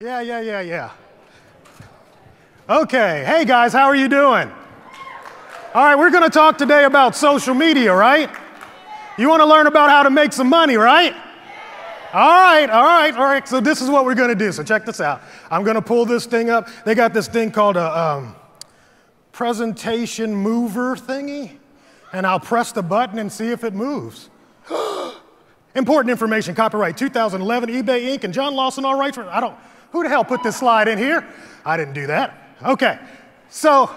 Yeah. Okay, hey guys, how are you doing? All right, we're going to talk today about social media, right? You want to learn about how to make some money, right? All right. So this is what we're going to do. So check this out. I'm going to pull this thing up. They got this thing called a presentation mover thingy, and I'll press the button and see if it moves. Important information, copyright 2011, eBay Inc. and John Lawson, all right. Who the hell put this slide in here? I didn't do that. Okay, so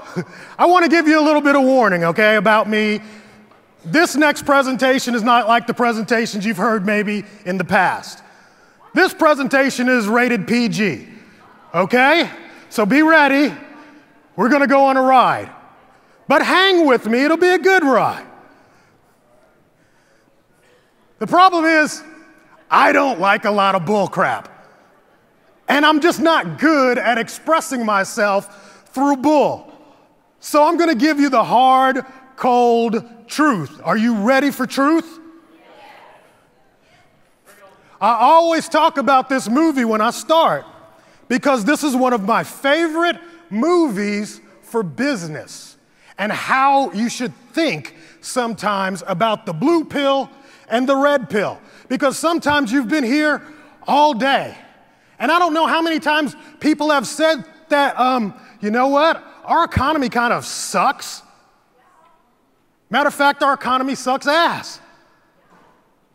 I want to give you a little bit of warning, okay, about me. This next presentation is not like the presentations you've heard maybe in the past. This presentation is rated PG, okay? So be ready. We're going to go on a ride. But hang with me, it'll be a good ride. The problem is, I don't like a lot of bull crap. And I'm just not good at expressing myself through bull. So I'm going to give you the hard, cold truth. Are you ready for truth? I always talk about this movie when I start because this is one of my favorite movies for business and how you should think sometimes about the blue pill and the red pill. Because sometimes you've been here all day. And I don't know how many times people have said that, you know what, our economy kind of sucks. Matter of fact, our economy sucks ass.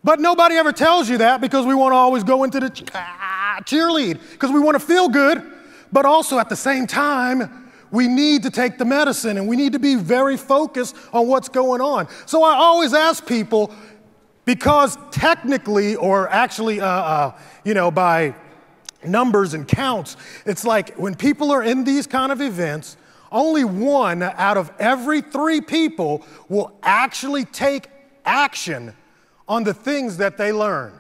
But nobody ever tells you that because we want to always go into the cheerlead, because we want to feel good, but also at the same time, we need to take the medicine and we need to be very focused on what's going on. So I always ask people, because technically, or actually, by numbers and counts, it's like when people are in these kind of events, only 1 out of every 3 people will actually take action on the things that they learn.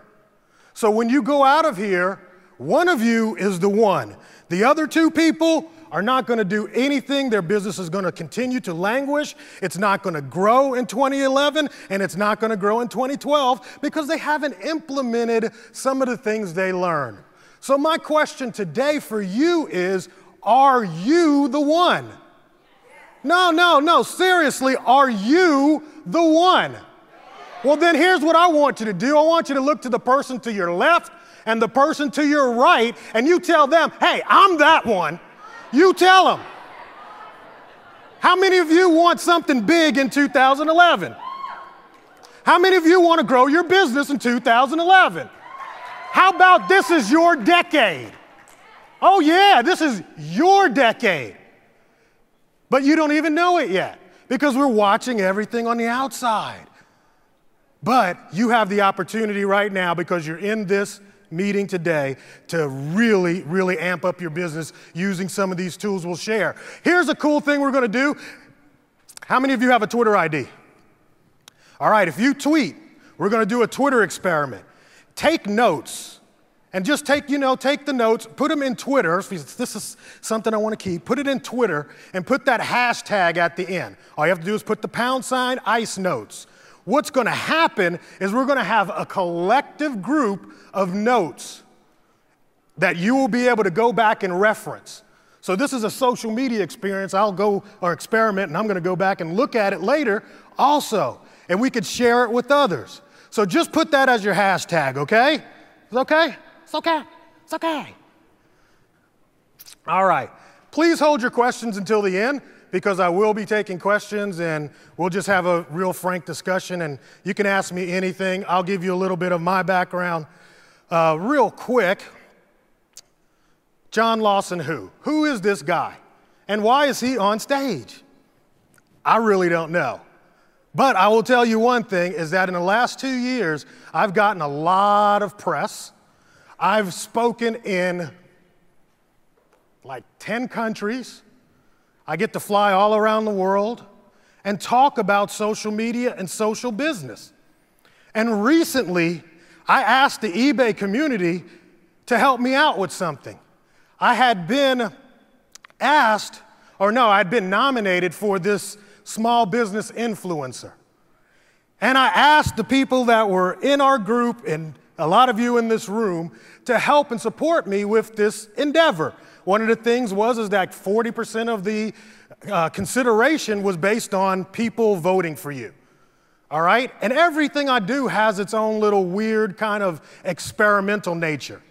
So when you go out of here, 1 of you is the one. The other 2 people are not going to do anything. Their business is going to continue to languish. It's not going to grow in 2011, and it's not going to grow in 2012 because they haven't implemented some of the things they learned. So my question today for you is, are you the one? No, seriously, are you the one? Well, then here's what I want you to do. I want you to look to the person to your left and the person to your right, and you tell them, hey, I'm that one. You tell them. How many of you want something big in 2011? How many of you want to grow your business in 2011? How about this is your decade? Oh yeah, this is your decade. But you don't even know it yet because we're watching everything on the outside. But you have the opportunity right now because you're in this meeting today to really, really amp up your business using some of these tools we'll share. Here's a cool thing we're going to do. How many of you have a Twitter ID? All right, if you tweet, we're going to do a Twitter experiment. Take notes and just take the notes, put them in Twitter. This is something I want to keep. Put it in Twitter and put that hashtag at the end. All you have to do is put the #ICE notes. What's going to happen is we're going to have a collective group of notes that you will be able to go back and reference. So this is a social media experience. Experiment, and I'm going to go back and look at it later also, and we could share it with others. So just put that as your hashtag, okay? It's okay? It's okay. It's okay. All right. Please hold your questions until the end because I will be taking questions and we'll just have a real frank discussion and you can ask me anything. I'll give you a little bit of my background. Real quick, John Lawson who? Who is this guy? And why is he on stage? I really don't know. But I will tell you one thing is that in the last 2 years, I've gotten a lot of press. I've spoken in like 10 countries. I get to fly all around the world and talk about social media and social business. And recently, I asked the eBay community to help me out with something. I had been nominated for this small business influencer. And I asked the people that were in our group and a lot of you in this room, to help and support me with this endeavor. One of the things is that 40% of the consideration was based on people voting for you. All right? And everything I do has its own little weird kind of experimental nature.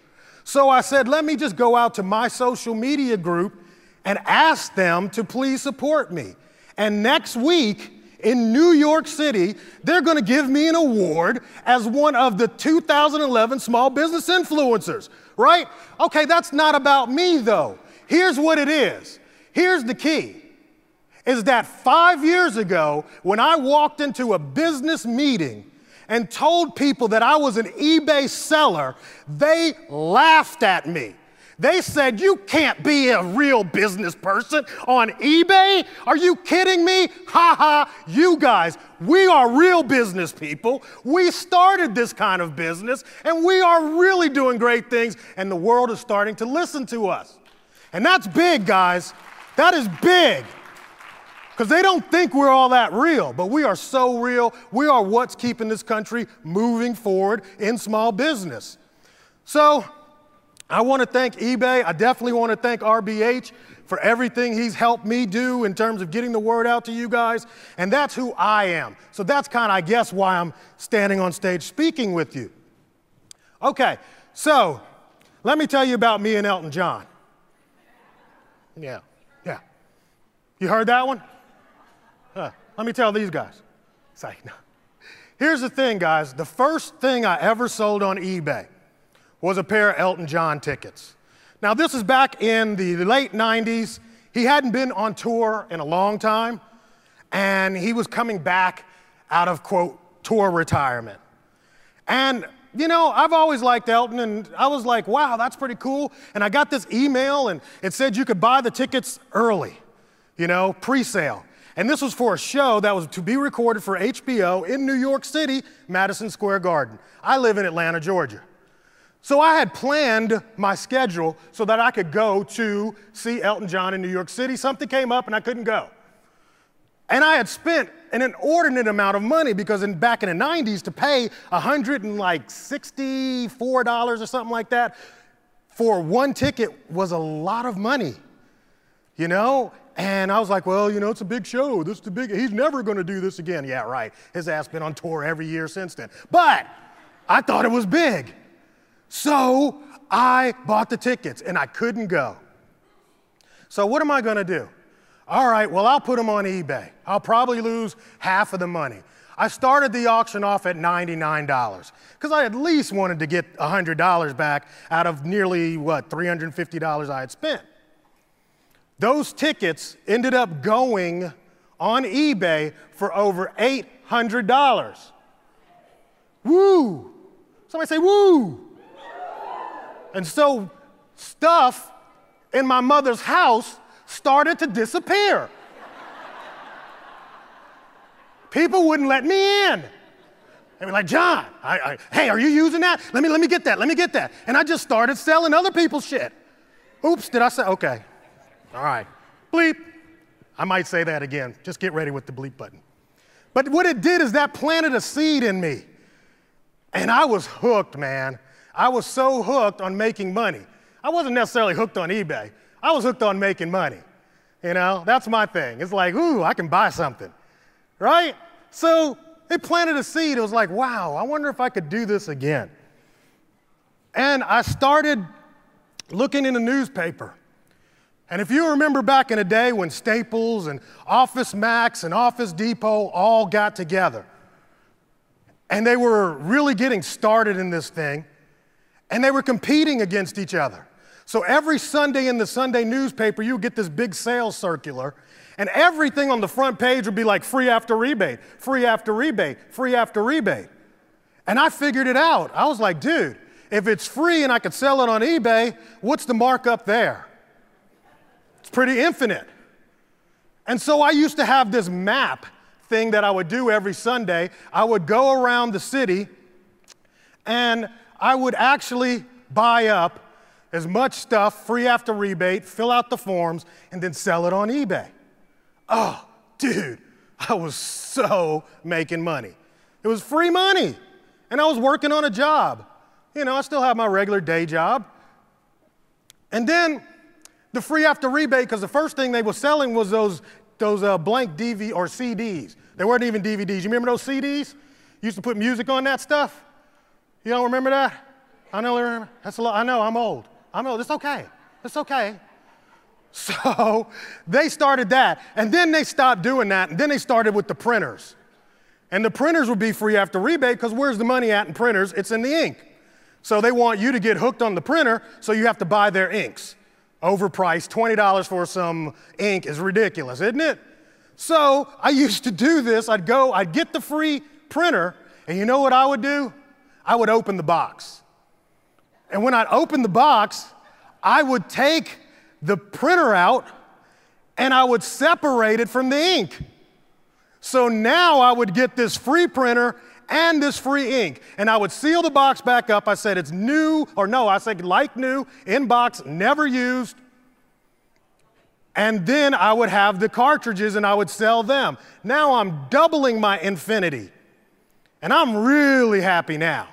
So I said, let me just go out to my social media group and ask them to please support me. And next week in New York City, they're going to give me an award as one of the 2011 Small Business Influencers, right? Okay, that's not about me though. Here's what it is. Here's the key. Is that 5 years ago, when I walked into a business meeting and told people that I was an eBay seller, they laughed at me. They said, you can't be a real business person on eBay? Are you kidding me? Ha ha, you guys, we are real business people. We started this kind of business, and we are really doing great things, and the world is starting to listen to us. And that's big, guys. That is big. Because they don't think we're all that real, but we are so real. We are what's keeping this country moving forward in small business. So I want to thank eBay. I definitely want to thank RBH for everything he's helped me do in terms of getting the word out to you guys. And that's who I am. So that's kind of, I guess, why I'm standing on stage speaking with you. Okay, so let me tell you about me and Elton John. Yeah. You heard that one? Let me tell these guys. It's like, no. Here's the thing, guys. The first thing I ever sold on eBay was a pair of Elton John tickets. Now, this is back in the late 90s. He hadn't been on tour in a long time, and he was coming back out of, quote, tour retirement. And, you know, I've always liked Elton, and I was like, wow, that's pretty cool. And I got this email, and it said you could buy the tickets early, you know, pre-sale. And this was for a show that was to be recorded for HBO in New York City, Madison Square Garden. I live in Atlanta, Georgia. So I had planned my schedule so that I could go to see Elton John in New York City. Something came up and I couldn't go. And I had spent an inordinate amount of money because back in the 90s to pay $164 or something like that for one ticket was a lot of money, you know? And I was like, well, you know, it's a big show. He's never going to do this again. Yeah, right. His ass been on tour every year since then. But I thought it was big. So I bought the tickets, and I couldn't go. So what am I going to do? All right, well, I'll put them on eBay. I'll probably lose half of the money. I started the auction off at $99 because I at least wanted to get $100 back out of nearly, $350 I had spent. Those tickets ended up going on eBay for over $800. Woo! Somebody say woo! And so stuff in my mother's house started to disappear. People wouldn't let me in. They were like, John, hey, are you using that? Let me get that, let me get that. And I just started selling other people's shit. Oops, did I say, okay. All right, bleep. I might say that again. Just get ready with the bleep button. But what it did is that planted a seed in me. And I was hooked, man. I was so hooked on making money. I wasn't necessarily hooked on eBay. I was hooked on making money. You know, that's my thing. It's like, ooh, I can buy something, right? So it planted a seed. It was like, wow, I wonder if I could do this again. And I started looking in the newspaper. And if you remember back in the day when Staples and Office Max and Office Depot all got together, and they were really getting started in this thing, and they were competing against each other. So every Sunday in the Sunday newspaper, you would get this big sales circular, and everything on the front page would be like free after rebate, free after rebate, free after rebate. And I figured it out. I was like, dude, if it's free and I could sell it on eBay, what's the markup there? It's pretty infinite. And so I used to have this map thing that I would do every Sunday. I would go around the city and I would actually buy up as much stuff, free after rebate, fill out the forms, and then sell it on eBay. Oh, dude, I was so making money. It was free money, and I was working on a job. You know, I still have my regular day job. And then the free after rebate, because the first thing they were selling was those blank DVD or CDs. They weren't even DVDs. You remember those CDs? You used to put music on that stuff? You don't remember that? I know, remember. That's a lot. I know, I'm old. It's okay. It's okay. So they started that, and then they stopped doing that, and then they started with the printers. And the printers would be free after rebate, because where's the money at in printers? It's in the ink. So they want you to get hooked on the printer, so you have to buy their inks. Overpriced, $20 for some ink is ridiculous, isn't it? So I used to do this. I'd get the free printer, and you know what I would do? I would open the box. And when I'd open the box, I would take the printer out, and I would separate it from the ink. So now I would get this free printer and this free ink, and I would seal the box back up. I said it's new, or no, I said like new, in box, never used. And then I would have the cartridges and I would sell them. Now I'm doubling my infinity, and I'm really happy now.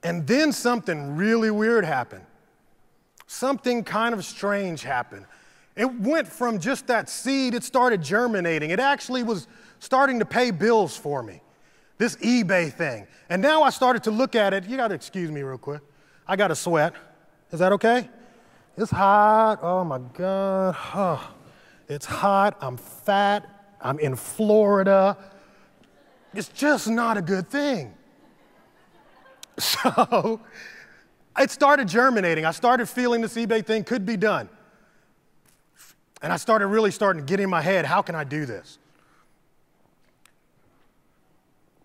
And then something really weird happened. Something kind of strange happened. It went from just that seed, it started germinating. It actually was starting to pay bills for me, this eBay thing. And now I started to look at it. You got to excuse me real quick. I got to sweat. Is that okay? It's hot. Oh, my God. Oh, it's hot. I'm fat. I'm in Florida. It's just not a good thing. So it started germinating. I started feeling this eBay thing could be done. And I started really starting to get in my head, how can I do this?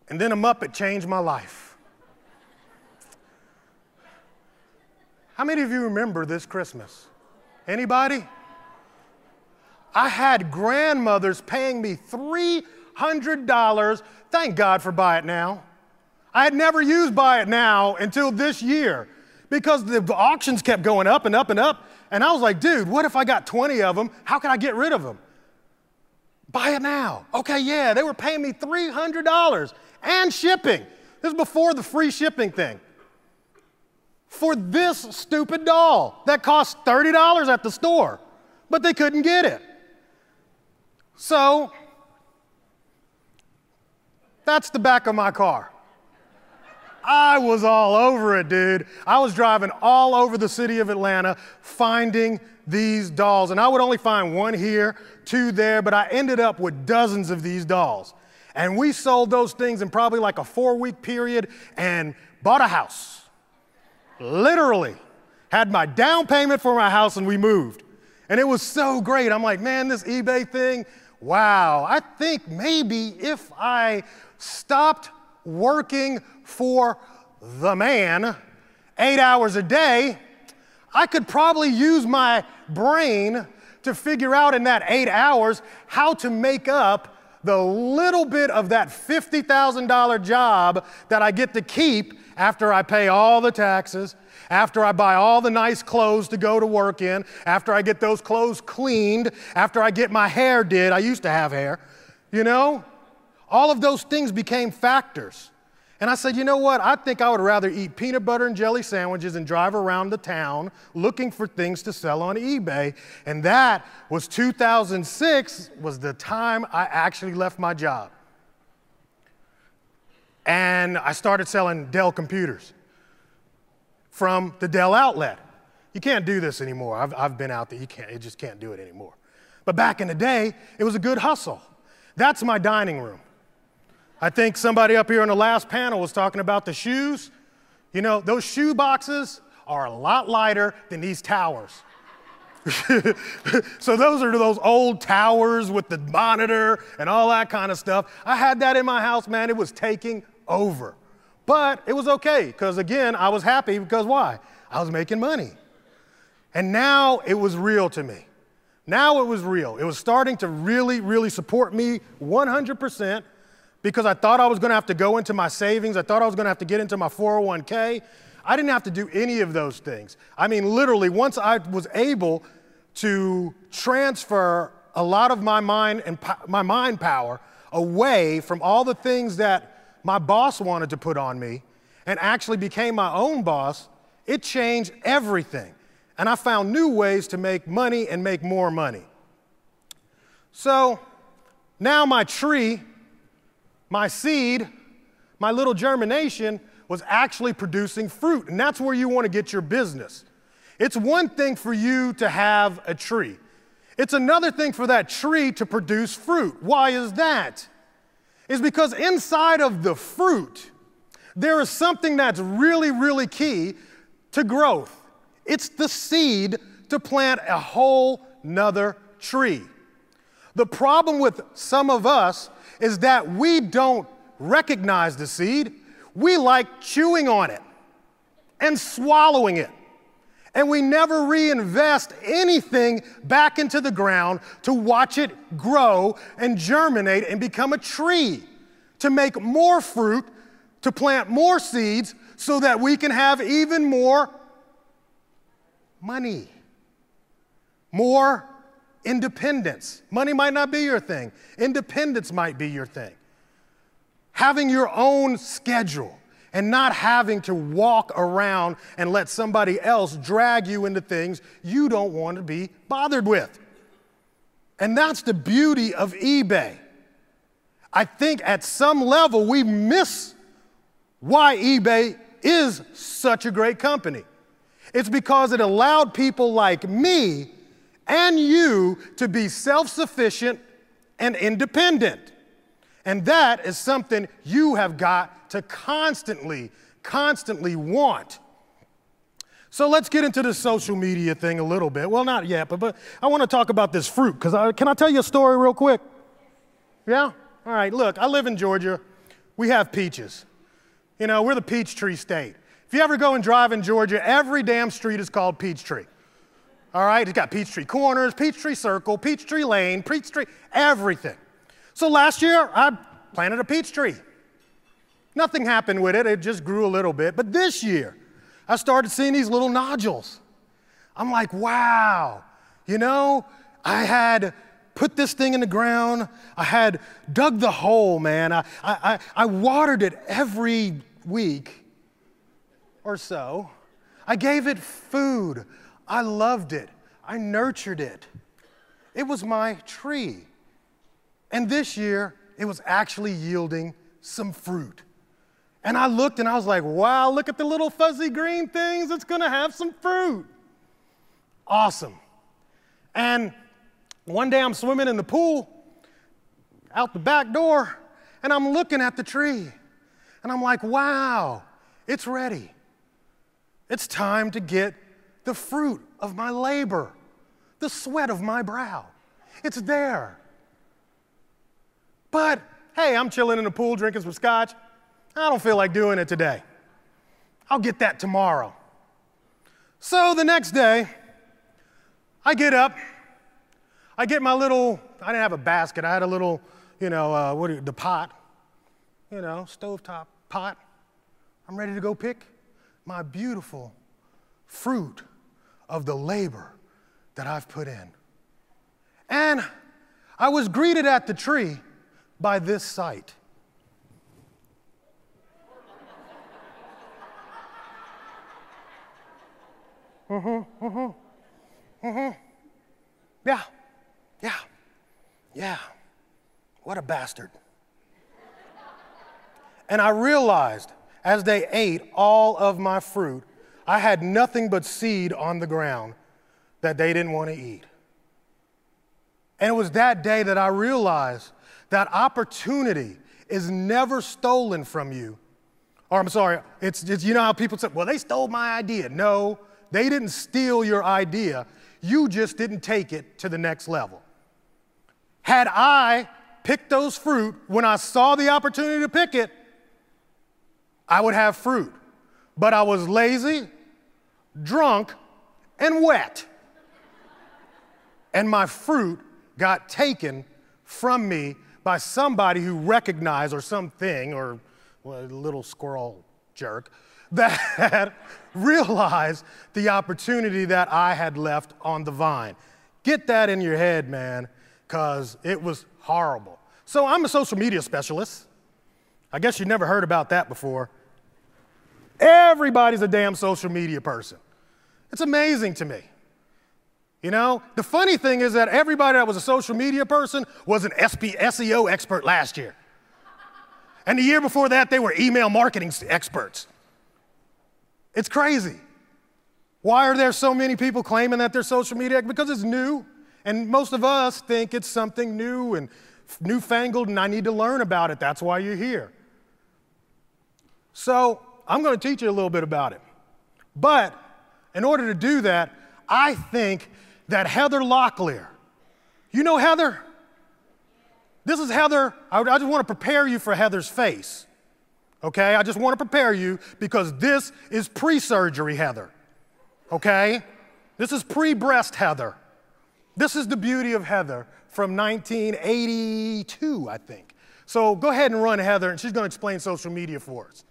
And then a Muppet changed my life. How many of you remember this Christmas? Anybody? I had grandmothers paying me $300. Thank God for Buy It Now. I had never used Buy It Now until this year because the auctions kept going up and up and up. And I was like, dude, what if I got 20 of them? How can I get rid of them? Buy It Now. Okay, yeah, they were paying me $300 and shipping. This is before the free shipping thing. For this stupid doll that cost $30 at the store, but they couldn't get it. So that's the back of my car. I was all over it, dude. I was driving all over the city of Atlanta finding these dolls. And I would only find one here, two there, but I ended up with dozens of these dolls. And we sold those things in probably like a 4-week period and bought a house. Literally. Had my down payment for my house and we moved. And it was so great. I'm like, man, this eBay thing, wow. I think maybe if I stopped working for the man 8 hours a day, I could probably use my brain to figure out in that 8 hours how to make up the little bit of that $50,000 job that I get to keep after I pay all the taxes, after I buy all the nice clothes to go to work in, after I get those clothes cleaned, after I get my hair did. I used to have hair, you know? All of those things became factors. And I said, you know what? I think I would rather eat peanut butter and jelly sandwiches and drive around the town looking for things to sell on eBay. And that was 2006, was the time I actually left my job. And I started selling Dell computers from the Dell outlet. You can't do this anymore. I've been out there. You just can't do it anymore. But back in the day, it was a good hustle. That's my dining room. I think somebody up here on the last panel was talking about the shoes. You know, those shoe boxes are a lot lighter than these towers. So those are those old towers with the monitor and all that kind of stuff. I had that in my house, man. It was taking over. But it was okay, because again, I was happy because why? I was making money. And now it was real to me. Now it was real. It was starting to really, really support me 100%. Because I thought I was going to have to go into my savings. I thought I was going to have to get into my 401k. I didn't have to do any of those things. I mean, literally, once I was able to transfer a lot of my mind and my mind power away from all the things that my boss wanted to put on me and actually became my own boss, it changed everything. And I found new ways to make money and make more money. So now my tree, my seed, my little germination was actually producing fruit. And that's where you want to get your business. It's one thing for you to have a tree. It's another thing for that tree to produce fruit. Why is that? It's because inside of the fruit, there is something that's really, really key to growth. It's the seed to plant a whole nother tree. The problem with some of us is that we don't recognize the seed. We like chewing on it and swallowing it. And we never reinvest anything back into the ground to watch it grow and germinate and become a tree, to make more fruit, to plant more seeds so that we can have even more money, more independence. Money might not be your thing. Independence might be your thing. Having your own schedule and not having to walk around and let somebody else drag you into things you don't want to be bothered with. And that's the beauty of eBay. I think at some level we miss why eBay is such a great company. It's because it allowed people like me and you to be self-sufficient and independent. And that is something you have got to constantly want. So let's get into the social media thing a little bit. Well, not yet, but I want to talk about this fruit, because can I tell you a story real quick? Yeah? All right, look, I live in Georgia. We have peaches. You know, we're the peach tree state. If you ever go and drive in Georgia, every damn street is called Peachtree. All right, it's got Peachtree Corners, Peachtree Circle, Peachtree Lane, Peachtree, everything. So last year, I planted a peach tree. Nothing happened with it, it just grew a little bit. But this year, I started seeing these little nodules. I'm like, wow, you know, I had put this thing in the ground, I had dug the hole, man. I watered it every week or so. I gave it food. I loved it. I nurtured it. It was my tree. And this year, it was actually yielding some fruit. And I looked and I was like, wow, look at the little fuzzy green things. It's going to have some fruit. Awesome. And one day I'm swimming in the pool out the back door, and I'm looking at the tree. And I'm like, wow, it's ready. It's time to get the fruit of my labor, the sweat of my brow. It's there. But, hey, I'm chilling in the pool drinking some scotch. I don't feel like doing it today. I'll get that tomorrow. So the next day, I get up. I get my little, I didn't have a basket. I had a little, the pot, stovetop pot. I'm ready to go pick my beautiful fruit of the labor that I've put in. And I was greeted at the tree by this sight. Yeah. What a bastard. And I realized as they ate all of my fruit, I had nothing but seed on the ground that they didn't want to eat. And it was that day that I realized that opportunity is never stolen from you. Or I'm sorry, it's you know how people say, well, they stole my idea. No, they didn't steal your idea. You just didn't take it to the next level. Had I picked those fruit when I saw the opportunity to pick it, I would have fruit. But I was lazy, drunk, and wet. And my fruit got taken from me by somebody who recognized, or something, or a little squirrel jerk, that had realized the opportunity that I had left on the vine. Get that in your head, man, because it was horrible. So I'm a social media specialist. I guess you never heard about that before. Everybody's a damn social media person. It's amazing to me. You know, the funny thing is that everybody that was a social media person was an SEO expert last year. And the year before that, they were email marketing experts. It's crazy. Why are there so many people claiming that they're social media? Because it's new, and most of us think it's something new and newfangled, and I need to learn about it. That's why you're here. So I'm going to teach you a little bit about it. But in order to do that, I think that Heather Locklear, you know Heather? This is Heather. I just want to prepare you for Heather's face. Okay? I just want to prepare you because this is pre-surgery Heather. Okay? This is pre-breast Heather. This is the beauty of Heather from 1982, I think. So go ahead and run Heather, and she's going to explain social media for us.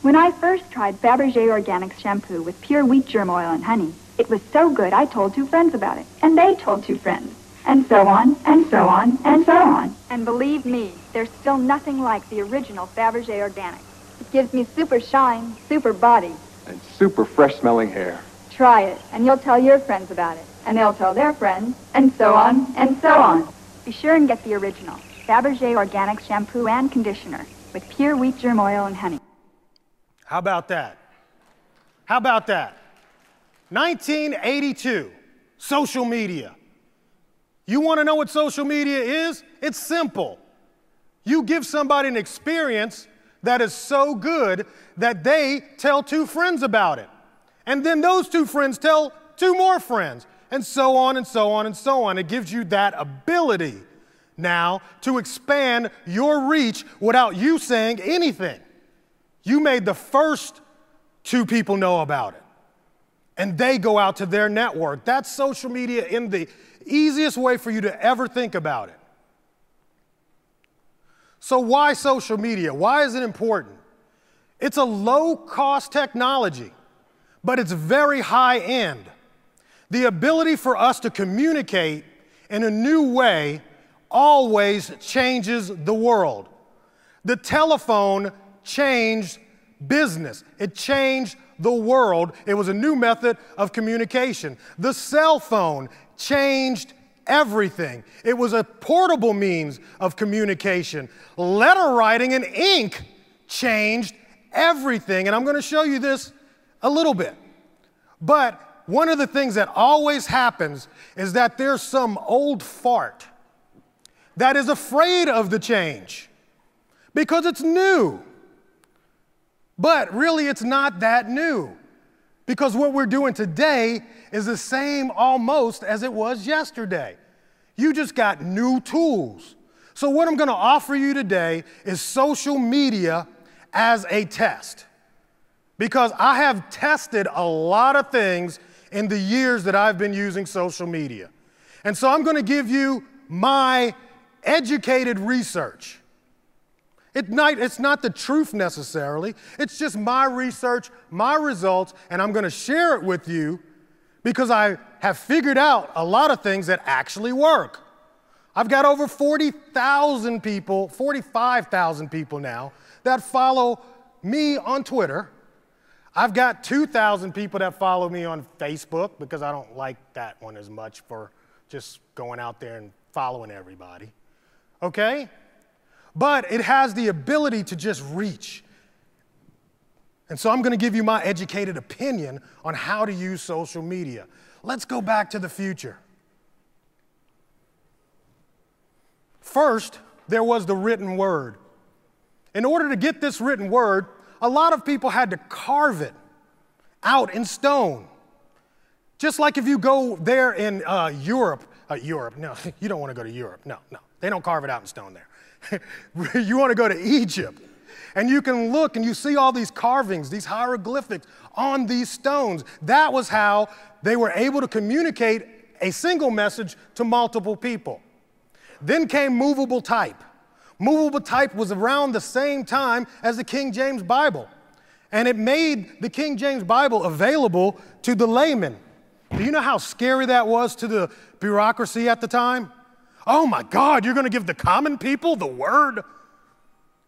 When I first tried Fabergé Organics shampoo with pure wheat germ oil and honey, it was so good I told 2 friends about it. And they told 2 friends. And so on, and so on, and so on. And believe me, there's still nothing like the original Fabergé Organics. It gives me super shine, super body. And super fresh-smelling hair. Try it, and you'll tell your friends about it. And they'll tell their friends, and so on, and so on. Be sure and get the original Fabergé Organics shampoo and conditioner with pure wheat germ oil and honey. How about that? How about that? 1982, social media. You want to know what social media is? It's simple. You give somebody an experience that is so good that they tell 2 friends about it. And then those 2 friends tell 2 more friends, and so on and so on and so on. It gives you that ability now to expand your reach without you saying anything. You made the first 2 people know about it, and they go out to their network. That's social media in the easiest way for you to ever think about it. So why social media? Why is it important? It's a low-cost technology, but it's very high-end. The ability for us to communicate in a new way always changes the world. The telephone changed business. It changed the world. It was a new method of communication. The cell phone changed everything. It was a portable means of communication. Letter writing and ink changed everything. And I'm going to show you this a little bit. But one of the things that always happens is that there's some old fart that is afraid of the change because it's new. But really, it's not that new because what we're doing today is the same almost as it was yesterday. You just got new tools. So what I'm going to offer you today is social media as a test, because I have tested a lot of things in the years that I've been using social media. And so I'm going to give you my educated research. It's not the truth necessarily. It's just my research, my results, and I'm going to share it with you because I have figured out a lot of things that actually work. I've got over 40,000 people, 45,000 people now that follow me on Twitter. I've got 2,000 people that follow me on Facebook because I don't like that one as much for just going out there and following everybody. Okay? But it has the ability to just reach. And so I'm going to give you my educated opinion on how to use social media. Let's go back to the future. First, there was the written word. In order to get this written word, a lot of people had to carve it out in stone. Just like if you go there in Europe, no, you don't want to go to Europe, no, they don't carve it out in stone there. You want to go to Egypt, and you can look and you see all these carvings, these hieroglyphics on these stones. That was how they were able to communicate a single message to multiple people. Then came movable type. Movable type was around the same time as the King James Bible, and it made the King James Bible available to the layman. Do you know how scary that was to the bureaucracy at the time? Oh my God, you're going to give the common people the word?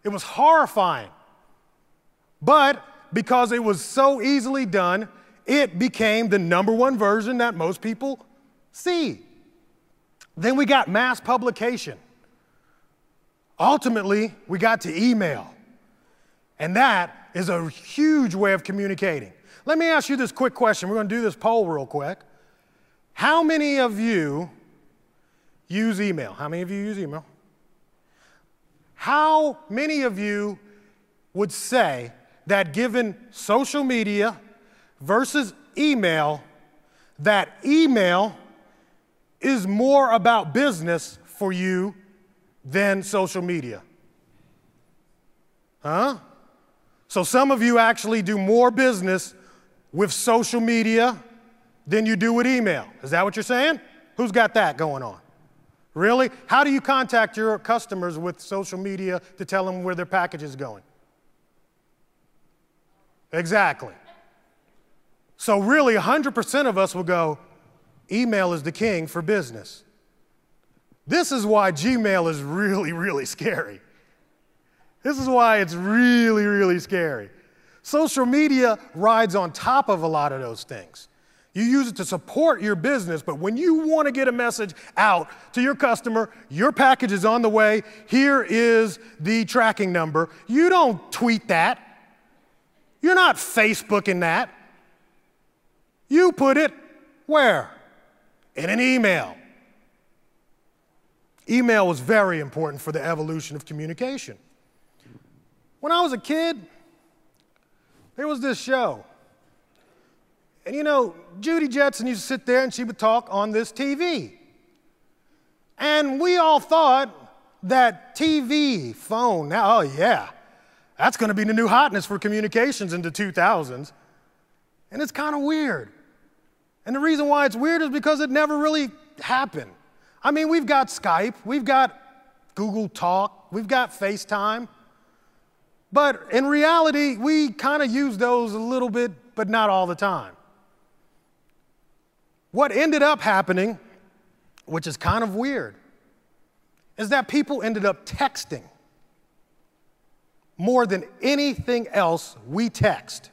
It was horrifying. But because it was so easily done, it became the #1 version that most people see. Then we got mass publication. Ultimately, we got to email. And that is a huge way of communicating. Let me ask you this quick question. We're going to do this poll real quick. How many of you use email? How many of you use email? How many of you would say that given social media versus email, that email is more about business for you than social media? Huh? So some of you actually do more business with social media than you do with email. Is that what you're saying? Who's got that going on? Really? How do you contact your customers with social media to tell them where their package is going? Exactly. So really, 100% of us will go, email is the king for business. This is why Gmail is really, really scary. This is why it's really, really scary. Social media rides on top of a lot of those things. You use it to support your business, but when you want to get a message out to your customer, your package is on the way, here is the tracking number, you don't tweet that. You're not Facebooking that. You put it where? In an email. Email was very important for the evolution of communication. When I was a kid, there was this show. And you know, Judy Jetson used to sit there and she would talk on this TV. And we all thought that TV, phone, now, oh yeah, that's going to be the new hotness for communications in the 2000s. And it's kind of weird. And the reason why it's weird is because it never really happened. I mean, we've got Skype, we've got Google Talk, we've got FaceTime. But in reality, we kind of use those a little bit, but not all the time. What ended up happening, which is kind of weird, is that people ended up texting. More than anything else, we text.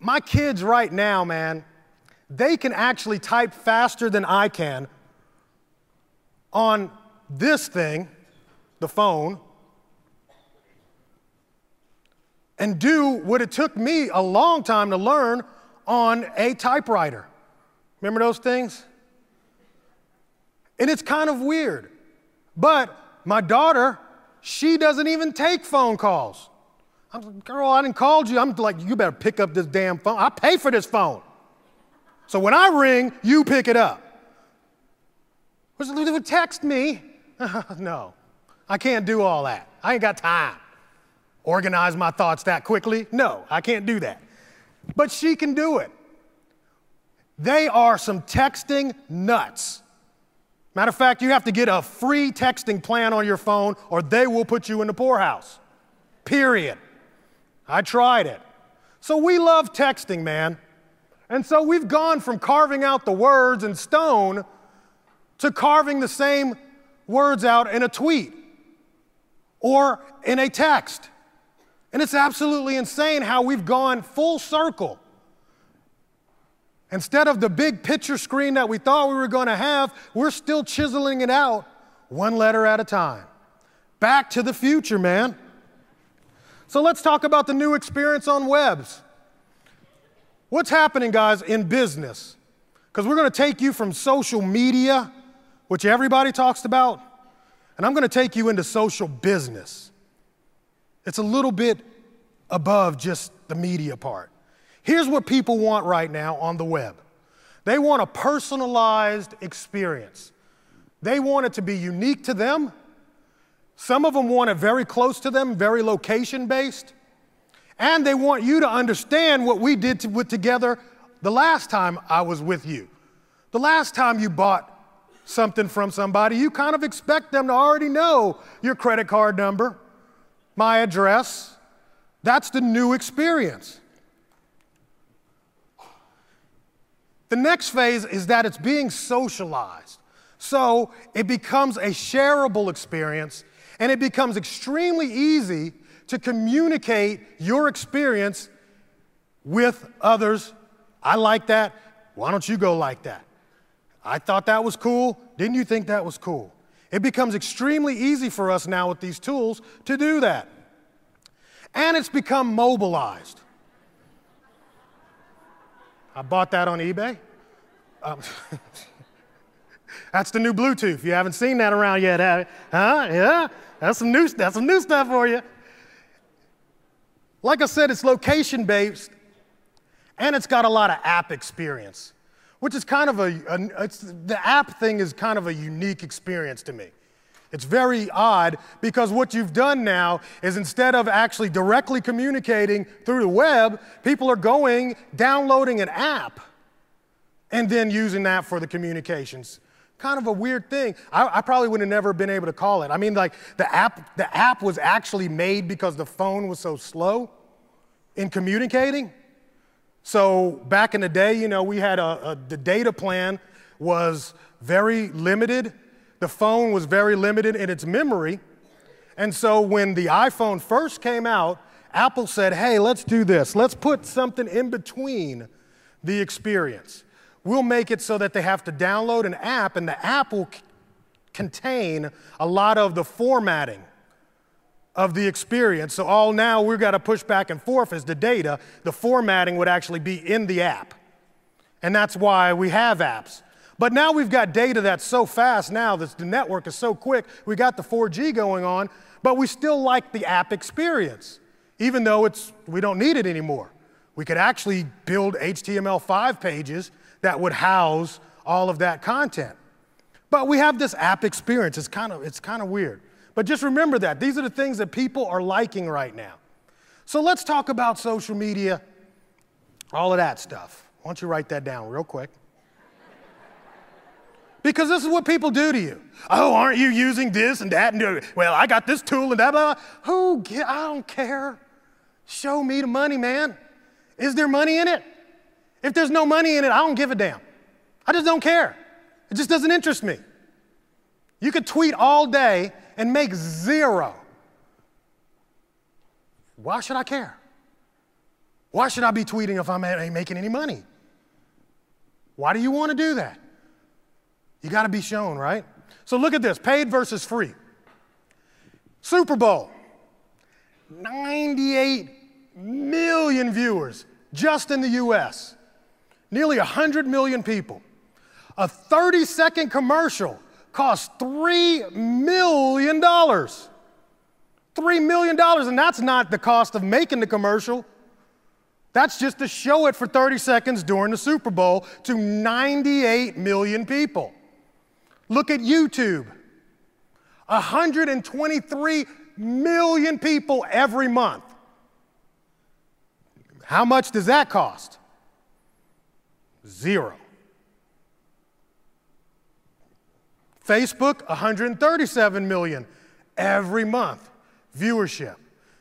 My kids right now, man, they can actually type faster than I can on this thing, the phone, and do what it took me a long time to learn on a typewriter. Remember those things? And it's kind of weird. But my daughter, she doesn't even take phone calls. I'm like, girl, I didn't call you. I'm like, you better pick up this damn phone. I pay for this phone. So when I ring, you pick it up. Text me. No, I can't do all that. I ain't got time. Organize my thoughts that quickly? No, I can't do that. But she can do it. They are some texting nuts. Matter of fact, you have to get a free texting plan on your phone or they will put you in the poorhouse. Period. I tried it. So we love texting, man. And so we've gone from carving out the words in stone to carving the same words out in a tweet or in a text. And it's absolutely insane how we've gone full circle. Instead of the big picture screen that we thought we were going to have, we're still chiseling it out one letter at a time. Back to the future, man. So let's talk about the new experience on webs. What's happening, guys, in business? Because we're going to take you from social media, which everybody talks about, and I'm going to take you into social business. It's a little bit above just the media part. Here's what people want right now on the web. They want a personalized experience. They want it to be unique to them. Some of them want it very close to them, very location-based. And they want you to understand what we did together the last time I was with you. The last time you bought something from somebody, you kind of expect them to already know your credit card number, my address. That's the new experience. The next phase is that it's being socialized. So it becomes a shareable experience, and it becomes extremely easy to communicate your experience with others. I like that. Why don't you go like that? I thought that was cool. Didn't you think that was cool? It becomes extremely easy for us now with these tools to do that. And it's become mobilized. I bought that on eBay. That's the new Bluetooth. You haven't seen that around yet, have you? Huh? Yeah? That's some new stuff for you. Like I said, it's location-based, and it's got a lot of app experience, which is kind of the app thing is kind of a unique experience to me. It's very odd because what you've done now is instead of actually directly communicating through the web, people are going, downloading an app, and then using that for the communications. Kind of a weird thing. I probably would have never been able to call it. I mean, like the app was actually made because the phone was so slow in communicating. So back in the day, you know, we had the data plan was very limited. The phone was very limited in its memory. And so when the iPhone first came out, Apple said, hey, let's do this. Let's put something in between the experience. We'll make it so that they have to download an app, and the app will contain a lot of the formatting of the experience. So all now we've got to push back and forth is the data. The formatting would actually be in the app. And that's why we have apps. But now we've got data that's so fast now, that the network is so quick, we got the 4G going on, but we still like the app experience, even though we don't need it anymore. We could actually build HTML5 pages that would house all of that content. But we have this app experience. It's kind of weird. But just remember that. These are the things that people are liking right now. So let's talk about social media, all of that stuff. Why don't you write that down real quick? Because this is what people do to you. Oh, aren't you using this and that? And well, I got this tool and that, blah, blah. I don't care. Show me the money, man. Is there money in it? If there's no money in it, I don't give a damn. I just don't care. It just doesn't interest me. You could tweet all day and make zero. Why should I care? Why should I be tweeting if I ain't making any money? Why do you want to do that? You got to be shown, right? So look at this, paid versus free. Super Bowl, 98 million viewers just in the US. Nearly 100 million people. A 30-second commercial cost $3 million. $3 million, and that's not the cost of making the commercial. That's just to show it for 30 seconds during the Super Bowl to 98 million people. Look at YouTube. 123 million people every month. How much does that cost? Zero. Facebook, 137 million every month viewership.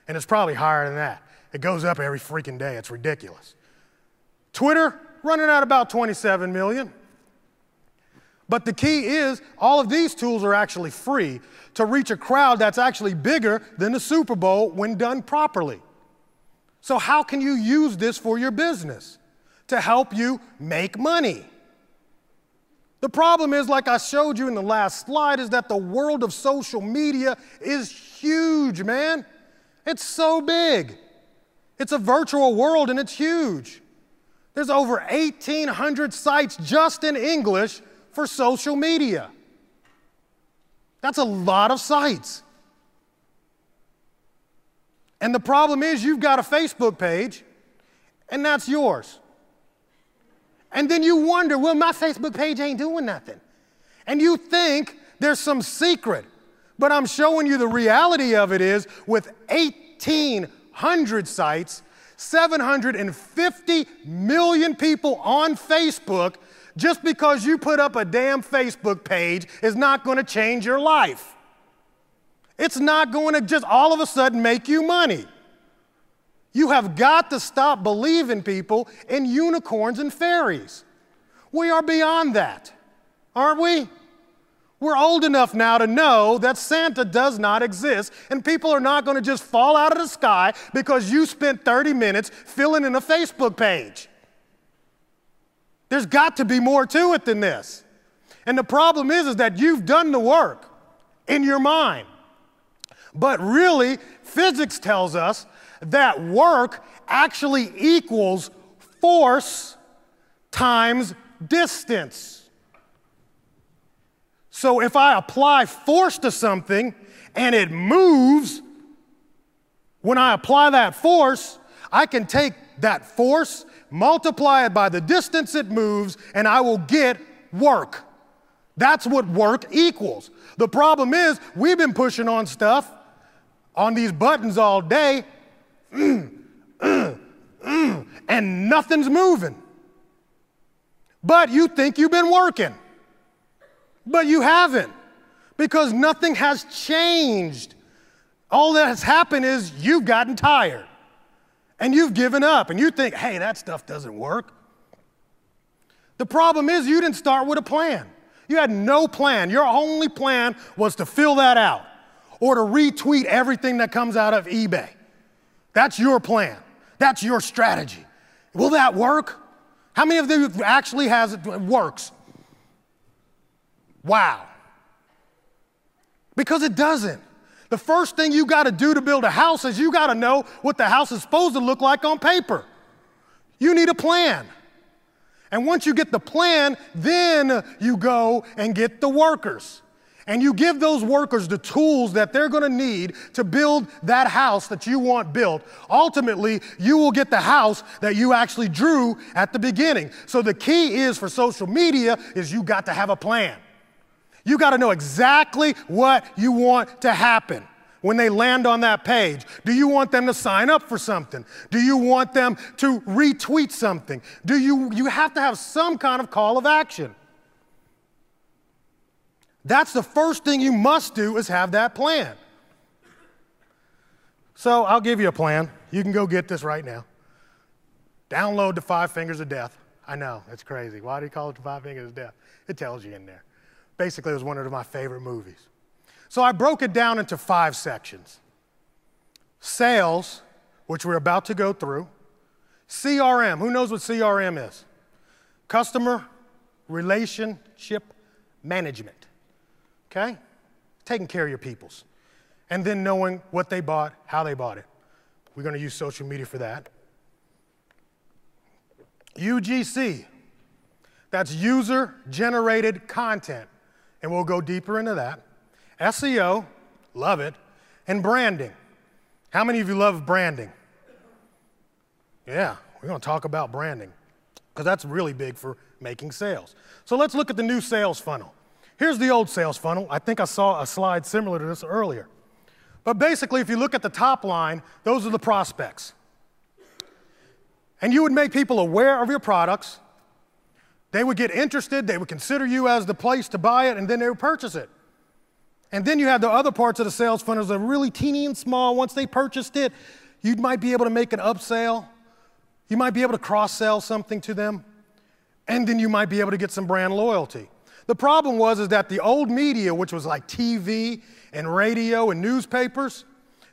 And it's probably higher than that. It goes up every freaking day. It's ridiculous. Twitter, running at about 27 million. But the key is all of these tools are actually free to reach a crowd that's actually bigger than the Super Bowl when done properly. So how can you use this for your business to help you make money? The problem is, like I showed you in the last slide, is that the world of social media is huge, man. It's so big. It's a virtual world and it's huge. There's over 1,800 sites just in English for social media. That's a lot of sites. And the problem is you've got a Facebook page and that's yours. And then you wonder, well, my Facebook page ain't doing nothing. And you think there's some secret. But I'm showing you the reality of it is with 1,800 sites, 750 million people on Facebook, just because you put up a damn Facebook page is not going to change your life. It's not going to just all of a sudden make you money. You have got to stop believing people in unicorns and fairies. We are beyond that, aren't we? We're old enough now to know that Santa does not exist, and people are not going to just fall out of the sky because you spent 30 minutes filling in a Facebook page. There's got to be more to it than this. And the problem is that you've done the work in your mind. But really, physics tells us that work actually equals force times distance. So if I apply force to something and it moves, when I apply that force, I can take that force, multiply it by the distance it moves, and I will get work. That's what work equals. The problem is we've been pushing on stuff, on these buttons all day, and nothing's moving. But you think you've been working. But you haven't, because nothing has changed. All that has happened is you've gotten tired, and you've given up, and you think, hey, that stuff doesn't work. The problem is you didn't start with a plan. You had no plan. Your only plan was to fill that out or to retweet everything that comes out of eBay. That's your plan. That's your strategy. Will that work? How many of you actually works? Wow. Because it doesn't. The first thing you got to do to build a house is you got to know what the house is supposed to look like on paper. You need a plan. And once you get the plan, then you go and get the workers. And you give those workers the tools that they're going to need to build that house that you want built. Ultimately, you will get the house that you actually drew at the beginning. So the key is for social media is you got to have a plan. You got to know exactly what you want to happen when they land on that page. Do you want them to sign up for something? Do you want them to retweet something? You have to have some kind of call of action. That's the first thing you must do is have that plan. So I'll give you a plan. You can go get this right now. Download the 5 Fingers of Death. I know, it's crazy. Why do you call it the 5 Fingers of Death? It tells you in there. Basically, it was one of my favorite movies. So I broke it down into 5 sections. Sales, which we're about to go through. CRM, who knows what CRM is? Customer Relationship Management. Okay? Taking care of your peoples. And then knowing what they bought, how they bought it. We're going to use social media for that. UGC, that's user-generated content. And we'll go deeper into that. SEO, love it. And branding. How many of you love branding? Yeah, we're going to talk about branding because that's really big for making sales. So let's look at the new sales funnel. Here's the old sales funnel. I think I saw a slide similar to this earlier. But basically, if you look at the top line, those are the prospects. And you would make people aware of your products. They would get interested. They would consider you as the place to buy it, and then they would purchase it. And then you have the other parts of the sales funnels that are really teeny and small. Once they purchased it, you might be able to make an upsell. You might be able to cross-sell something to them. And then you might be able to get some brand loyalty. The problem is that the old media, which was like TV and radio and newspapers,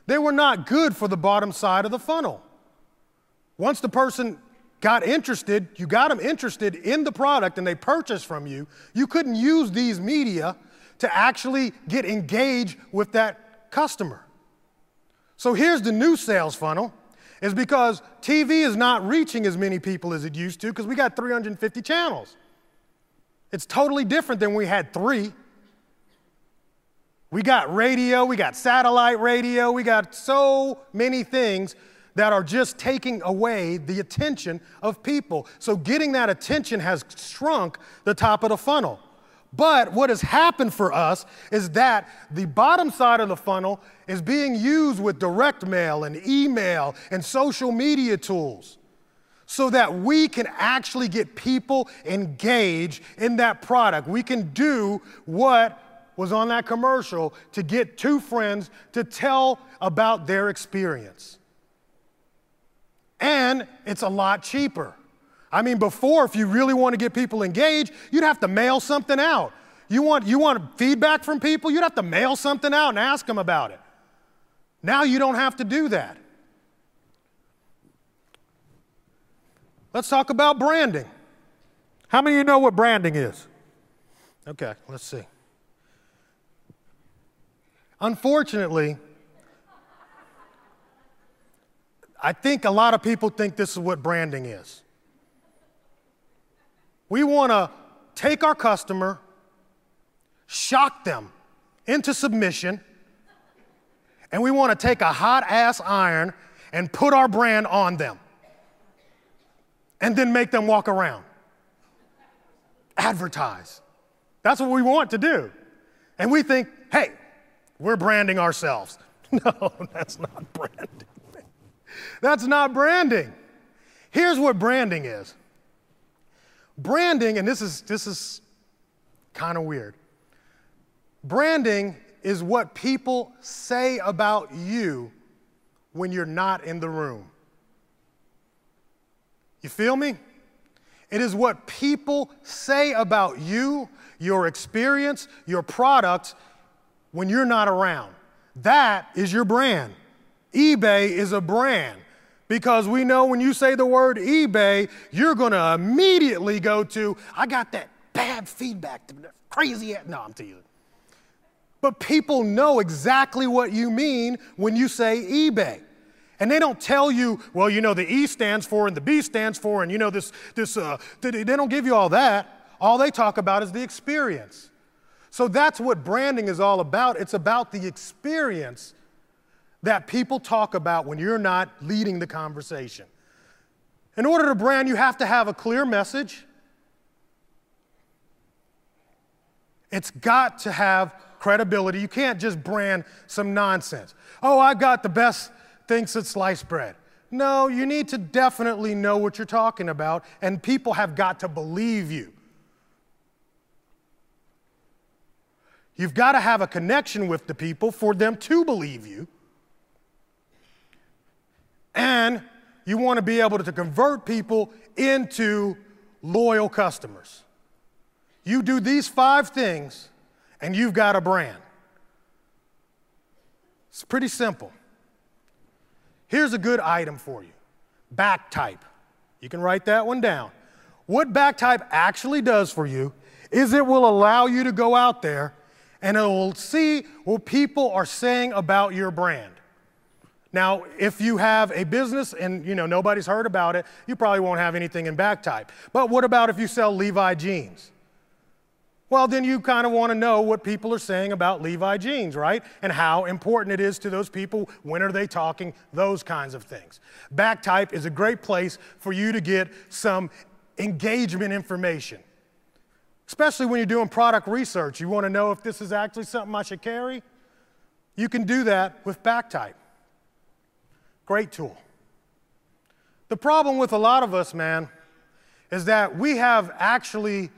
they were not good for the bottom side of the funnel. Once the person got interested, you got them interested in the product and they purchased from you, you couldn't use these media to actually get engaged with that customer. So here's the new sales funnel, is because TV is not reaching as many people as it used to because we got 350 channels. It's totally different than we had 3. We got radio, we got satellite radio, we got so many things that are just taking away the attention of people. So getting that attention has shrunk the top of the funnel. But what has happened for us is that the bottom side of the funnel is being used with direct mail and email and social media tools so that we can actually get people engaged in that product. We can do what was on that commercial to get 2 friends to tell about their experience. And it's a lot cheaper. I mean, before, if you really want to get people engaged, you'd have to mail something out. You want feedback from people? You'd have to mail something out and ask them about it. Now you don't have to do that. Let's talk about branding. How many of you know what branding is? Okay, let's see. Unfortunately, I think a lot of people think this is what branding is. We want to take our customer, shock them into submission, and we want to take a hot ass iron and put our brand on them and then make them walk around. Advertise. That's what we want to do. And we think, hey, we're branding ourselves. No, that's not branding. That's not branding. Here's what branding is. Branding, and this is kind of weird. Branding is what people say about you when you're not in the room. You feel me? It is what people say about you, your experience, your product when you're not around. That is your brand. eBay is a brand because we know when you say the word eBay, you're going to immediately go to, I got that bad feedback, crazy. No, I'm teasing. But people know exactly what you mean when you say eBay. And they don't tell you, well, you know, the E stands for and the B stands for, and you know, they don't give you all that. All they talk about is the experience. So that's what branding is all about. It's about the experience that people talk about when you're not leading the conversation. In order to brand, you have to have a clear message. It's got to have credibility. You can't just brand some nonsense. Oh, I've got the best thing since sliced bread. No, you need to definitely know what you're talking about, and people have got to believe you. You've got to have a connection with the people for them to believe you. And you want to be able to convert people into loyal customers. You do these 5 things, and you've got a brand. It's pretty simple. Here's a good item for you. Backtype. You can write that one down. What Backtype actually does for you is it will allow you to go out there and it will see what people are saying about your brand. Now, if you have a business and nobody's heard about it, you probably won't have anything in Backtype. But what about if you sell Levi jeans? Well, then you kind of want to know what people are saying about Levi jeans, right? And how important it is to those people, when are they talking, those kinds of things. Backtype is a great place for you to get some engagement information. Especially when you're doing product research. You want to know if this is actually something I should carry? You can do that with Backtype. Great tool. The problem with a lot of us, man, is that we have actually,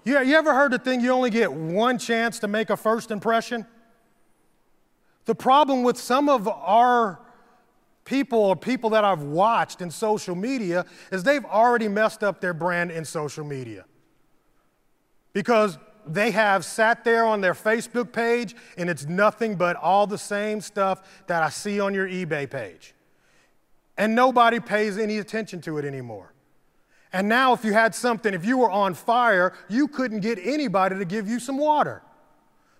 you ever heard the thing, you only get one chance to make a first impression? The problem with some of our people or people that I've watched in social media is they've already messed up their brand in social media. Because they have sat there on their Facebook page and it's nothing but all the same stuff that I see on your eBay page. And nobody pays any attention to it anymore. And now if you had something, if you were on fire, you couldn't get anybody to give you some water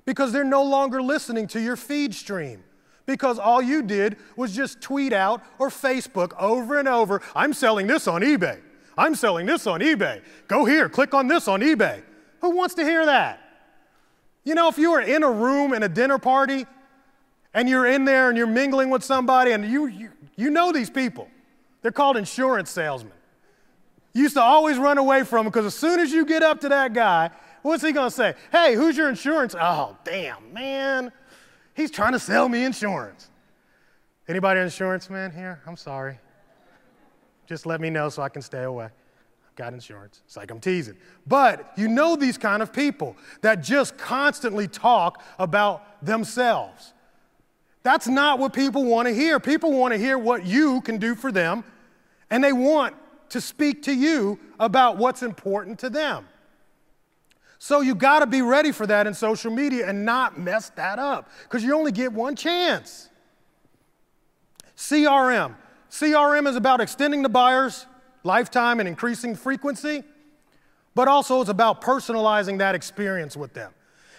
because they're no longer listening to your feed stream because all you did was just tweet out or Facebook over and over, I'm selling this on eBay. I'm selling this on eBay. Go here, click on this on eBay. Who wants to hear that? You know, if you were in a room in a dinner party and you're in there and you're mingling with somebody and you know these people. They're called insurance salesmen. You used to always run away from them because as soon as you get up to that guy, what's he going to say? Hey, who's your insurance? Oh, damn, man. He's trying to sell me insurance. Anybody insurance man here? I'm sorry. Just let me know so I can stay away. I've got insurance. It's like I'm teasing. But you know these kind of people that just constantly talk about themselves. That's not what people want to hear. People want to hear what you can do for them, and they want to speak to you about what's important to them. So you got to be ready for that in social media and not mess that up, because you only get one chance. CRM. CRM is about extending the buyer's lifetime and increasing frequency, but also it's about personalizing that experience with them.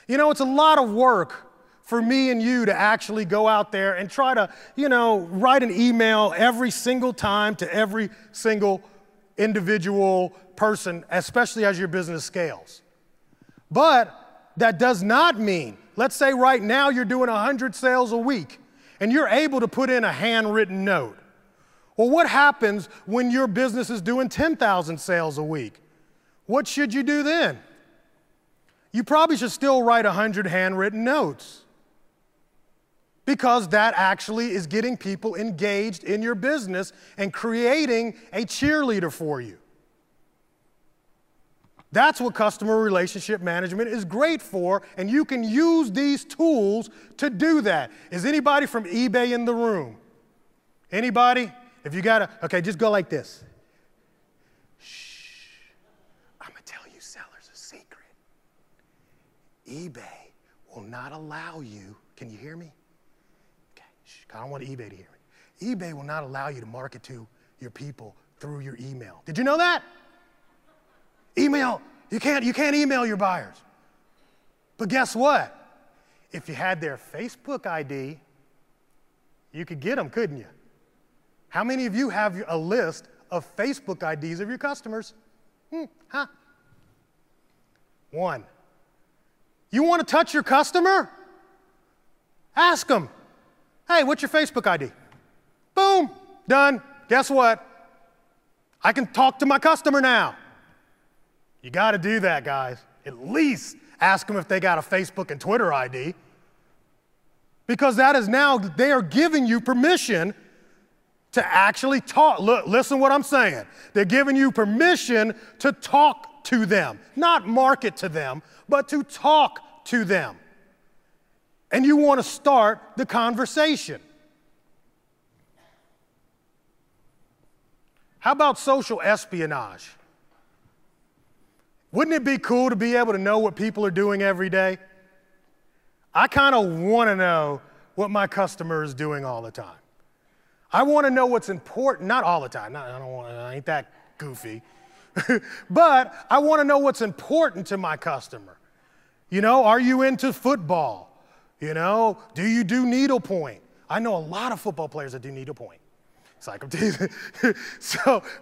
You know, it's a lot of work for me and you to actually go out there and try to, write an email every single time to every single individual person, especially as your business scales. But that does not mean, let's say right now you're doing 100 sales a week and you're able to put in a handwritten note. Well, what happens when your business is doing 10,000 sales a week? What should you do then? You probably should still write 100 handwritten notes, because that actually is getting people engaged in your business and creating a cheerleader for you. That's what customer relationship management is great for, and you can use these tools to do that. Is anybody from eBay in the room? Anybody? If you got to, okay, just go like this. Shh. I'm going to tell you sellers a secret. eBay will not allow you, can you hear me? Okay, shh, I don't want eBay to hear me. eBay will not allow you to market to your people through your email. Did you know that? Email, you can't email your buyers. But guess what? If you had their Facebook ID, you could get them, couldn't you? How many of you have a list of Facebook IDs of your customers? One. You want to touch your customer? Ask them, hey, what's your Facebook ID? Boom, done. Guess what? I can talk to my customer now. You got to do that, guys. At least ask them if they got a Facebook and Twitter ID, because that is now, they are giving you permission to actually talk. Look, listen what I'm saying. They're giving you permission to talk to them, not market to them, but to talk to them. And you want to start the conversation. How about social espionage? Wouldn't it be cool to be able to know what people are doing every day? I kind of want to know what my customer is doing all the time. I want to know what's important, not all the time, I ain't that goofy, but I want to know what's important to my customer. You know, are you into football? You know, do you do needlepoint? I know a lot of football players that do needlepoint. It's like I'm teasing.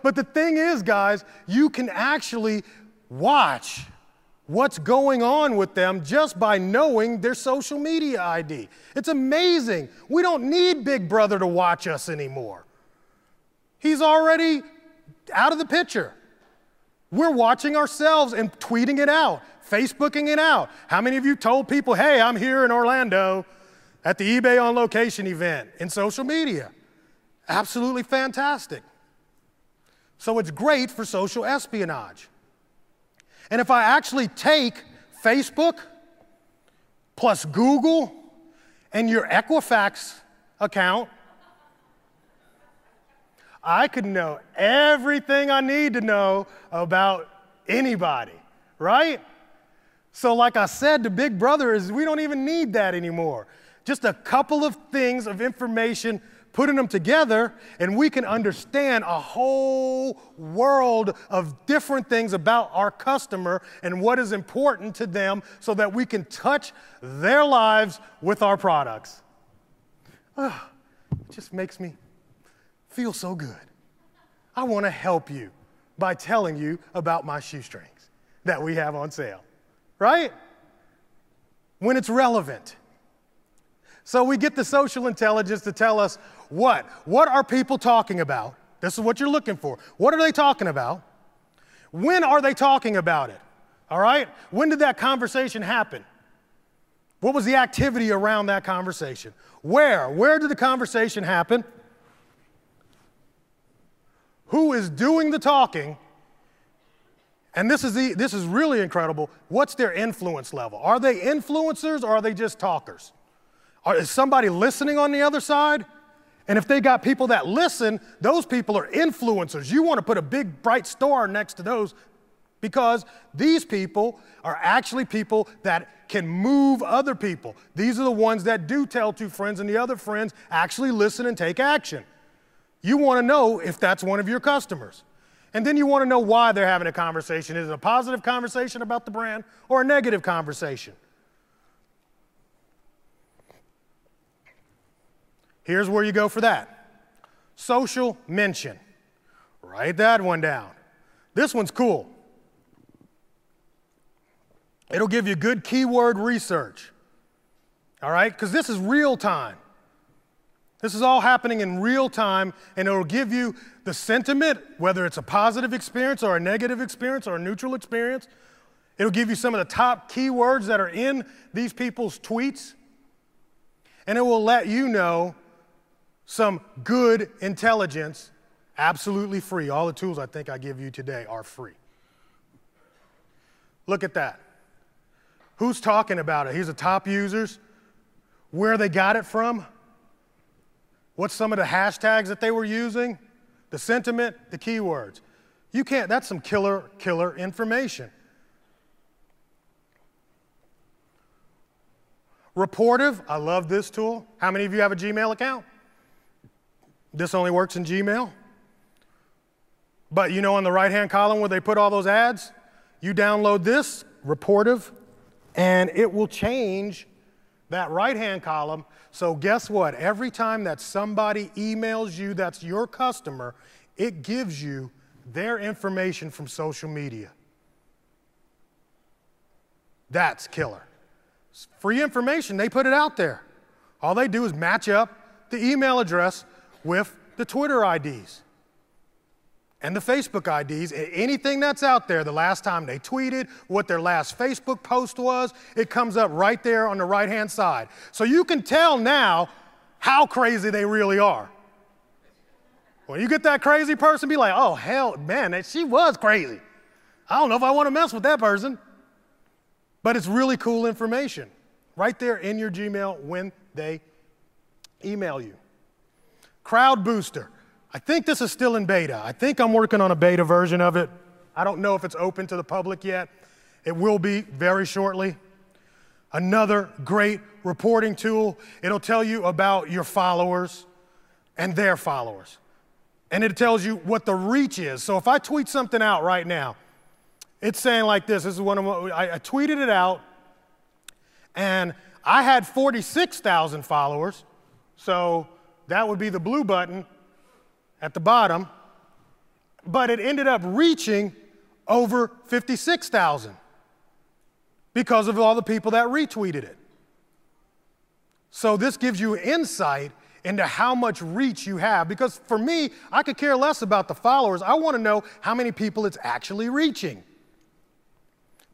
But the thing is, guys, you can actually watch what's going on with them just by knowing their social media ID. It's amazing. We don't need Big Brother to watch us anymore. He's already out of the picture. We're watching ourselves and tweeting it out, Facebooking it out. How many of you told people, hey, I'm here in Orlando at the eBay on location event in social media? Absolutely fantastic. So it's great for social espionage. And if I actually take Facebook plus Google and your Equifax account, I could know everything I need to know about anybody, right? So like I said, the Big Brother is, we don't even need that anymore. Just a couple of things of information, putting them together, and we can understand a whole world of different things about our customer and what is important to them so that we can touch their lives with our products. It just makes me feel so good. I want to help you by telling you about my shoestrings that we have on sale, right? When it's relevant. So we get the social intelligence to tell us what are people talking about? This is what you're looking for. What are they talking about? When are they talking about it? All right? When did that conversation happen? What was the activity around that conversation? Where did the conversation happen? Who is doing the talking? And this is really incredible. What's their influence level? Are they influencers or are they just talkers? Is somebody listening on the other side? And if they got people that listen, those people are influencers. You want to put a big bright star next to those Because these people are actually people that can move other people. These are the ones that do tell two friends, and the other friends actually listen and take action. You want to know if that's one of your customers. And then you want to know why they're having a conversation. Is it a positive conversation about the brand or a negative conversation? Here's where you go for that. Social mention. Write that one down. This one's cool. It'll give you good keyword research. All right? Because this is real time. This is all happening in real time, and it'll give you the sentiment, whether it's a positive experience or a negative experience or a neutral experience. It'll give you some of the top keywords that are in these people's tweets, and it will let you know some good intelligence absolutely free. All the tools I think I give you today are free. Look at that. Who's talking about it? Here's the top users, where they got it from, what's some of the hashtags that they were using, the sentiment, the keywords. You can't, that's some killer information. Reportive, I love this tool. How many of you have a Gmail account? This only works in Gmail. But you know on the right-hand column where they put all those ads, you download this, Reportive, and it will change that right-hand column. So guess what? Every time that somebody emails you that's your customer, it gives you their information from social media. That's killer. It's free information, they put it out there. All they do is match up the email address with the Twitter IDs and the Facebook IDs, anything that's out there, the last time they tweeted, what their last Facebook post was, it comes up right there on the right-hand side. So you can tell now how crazy they really are. When you get that crazy person, be like, oh, hell, man, she was crazy. I don't know if I want to mess with that person. But it's really cool information right there in your Gmail when they email you. Crowd Booster. I think this is still in beta. I think I'm working on a beta version of it. I don't know if it's open to the public yet. It will be very shortly. Another great reporting tool. It'll tell you about your followers and their followers. And it tells you what the reach is. So if I tweet something out right now, it's saying like this. This is one of I tweeted it out, and I had 46,000 followers. So that would be the blue button at the bottom, but it ended up reaching over 56,000 because of all the people that retweeted it. So this gives you insight into how much reach you have, because for me, I could care less about the followers. I want to know how many people it's actually reaching.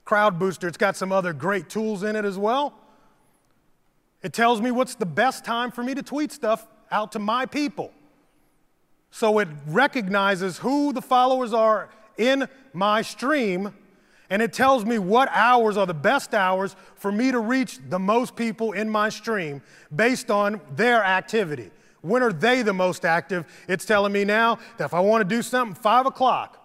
Crowd Booster, it's got some other great tools in it as well. It tells me what's the best time for me to tweet stuff out to my people. So it recognizes who the followers are in my stream, and it tells me what hours are the best hours for me to reach the most people in my stream based on their activity. When are they the most active? It's telling me now that if I want to do something, 5 o'clock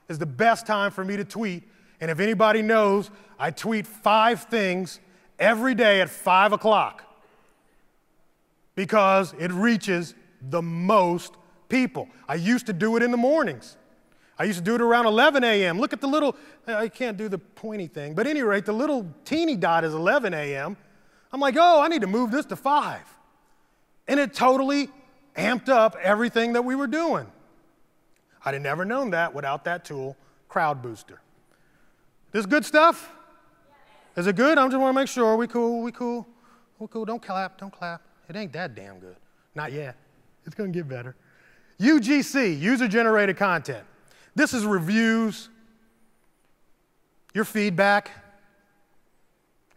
is the best time for me to tweet. And if anybody knows, I tweet 5 things every day at 5 o'clock because it reaches the most people. I used to do it in the mornings. I used to do it around 11 a.m. Look at the little, I can't do the pointy thing, but at any rate, the little teeny dot is 11 a.m. I'm like, oh, I need to move this to 5. And it totally amped up everything that we were doing. I'd have never known that without that tool, Crowd Booster. This good stuff? Is it good? I just want to make sure. We cool, we cool, we cool. Don't clap, don't clap. It ain't that damn good. Not yet. It's going to get better. UGC, user-generated content. This is reviews, your feedback.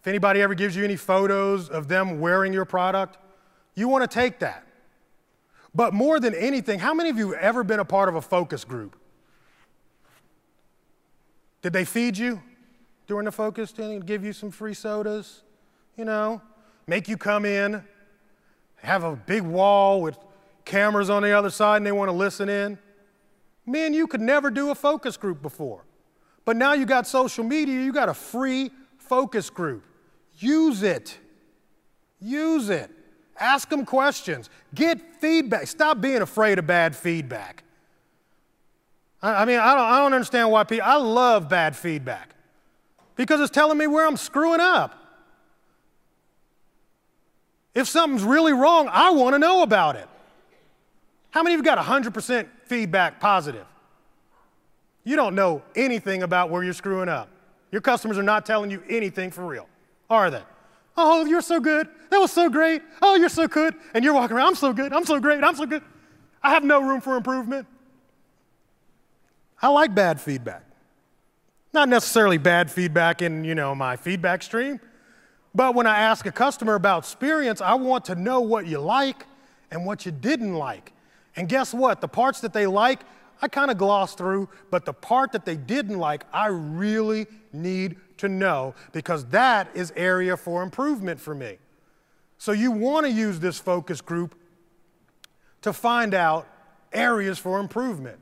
If anybody ever gives you any photos of them wearing your product, you want to take that. But more than anything, how many of you have ever been a part of a focus group? Did they feed you during the focus thing, give you some free sodas, you know, make you come in, have a big wall with cameras on the other side and they want to listen in? Man, you could never do a focus group before. But now you got social media, you got a free focus group. Use it. Use it. Ask them questions. Get feedback. Stop being afraid of bad feedback. I don't understand why people, I love bad feedback because it's telling me where I'm screwing up. If something's really wrong, I want to know about it. How many of you got 100% feedback positive? You don't know anything about where you're screwing up. Your customers are not telling you anything for real, are they? Oh, you're so good. That was so great. Oh, you're so good. And you're walking around, I'm so good. I'm so great. I'm so good. I have no room for improvement. I like bad feedback. Not necessarily bad feedback in, my feedback stream, but when I ask a customer about experience, I want to know what you like and what you didn't like. And guess what? The parts that they like, I kind of glossed through, but the part that they didn't like, I really need to know because that is area for improvement for me. So you want to use this focus group to find out areas for improvement.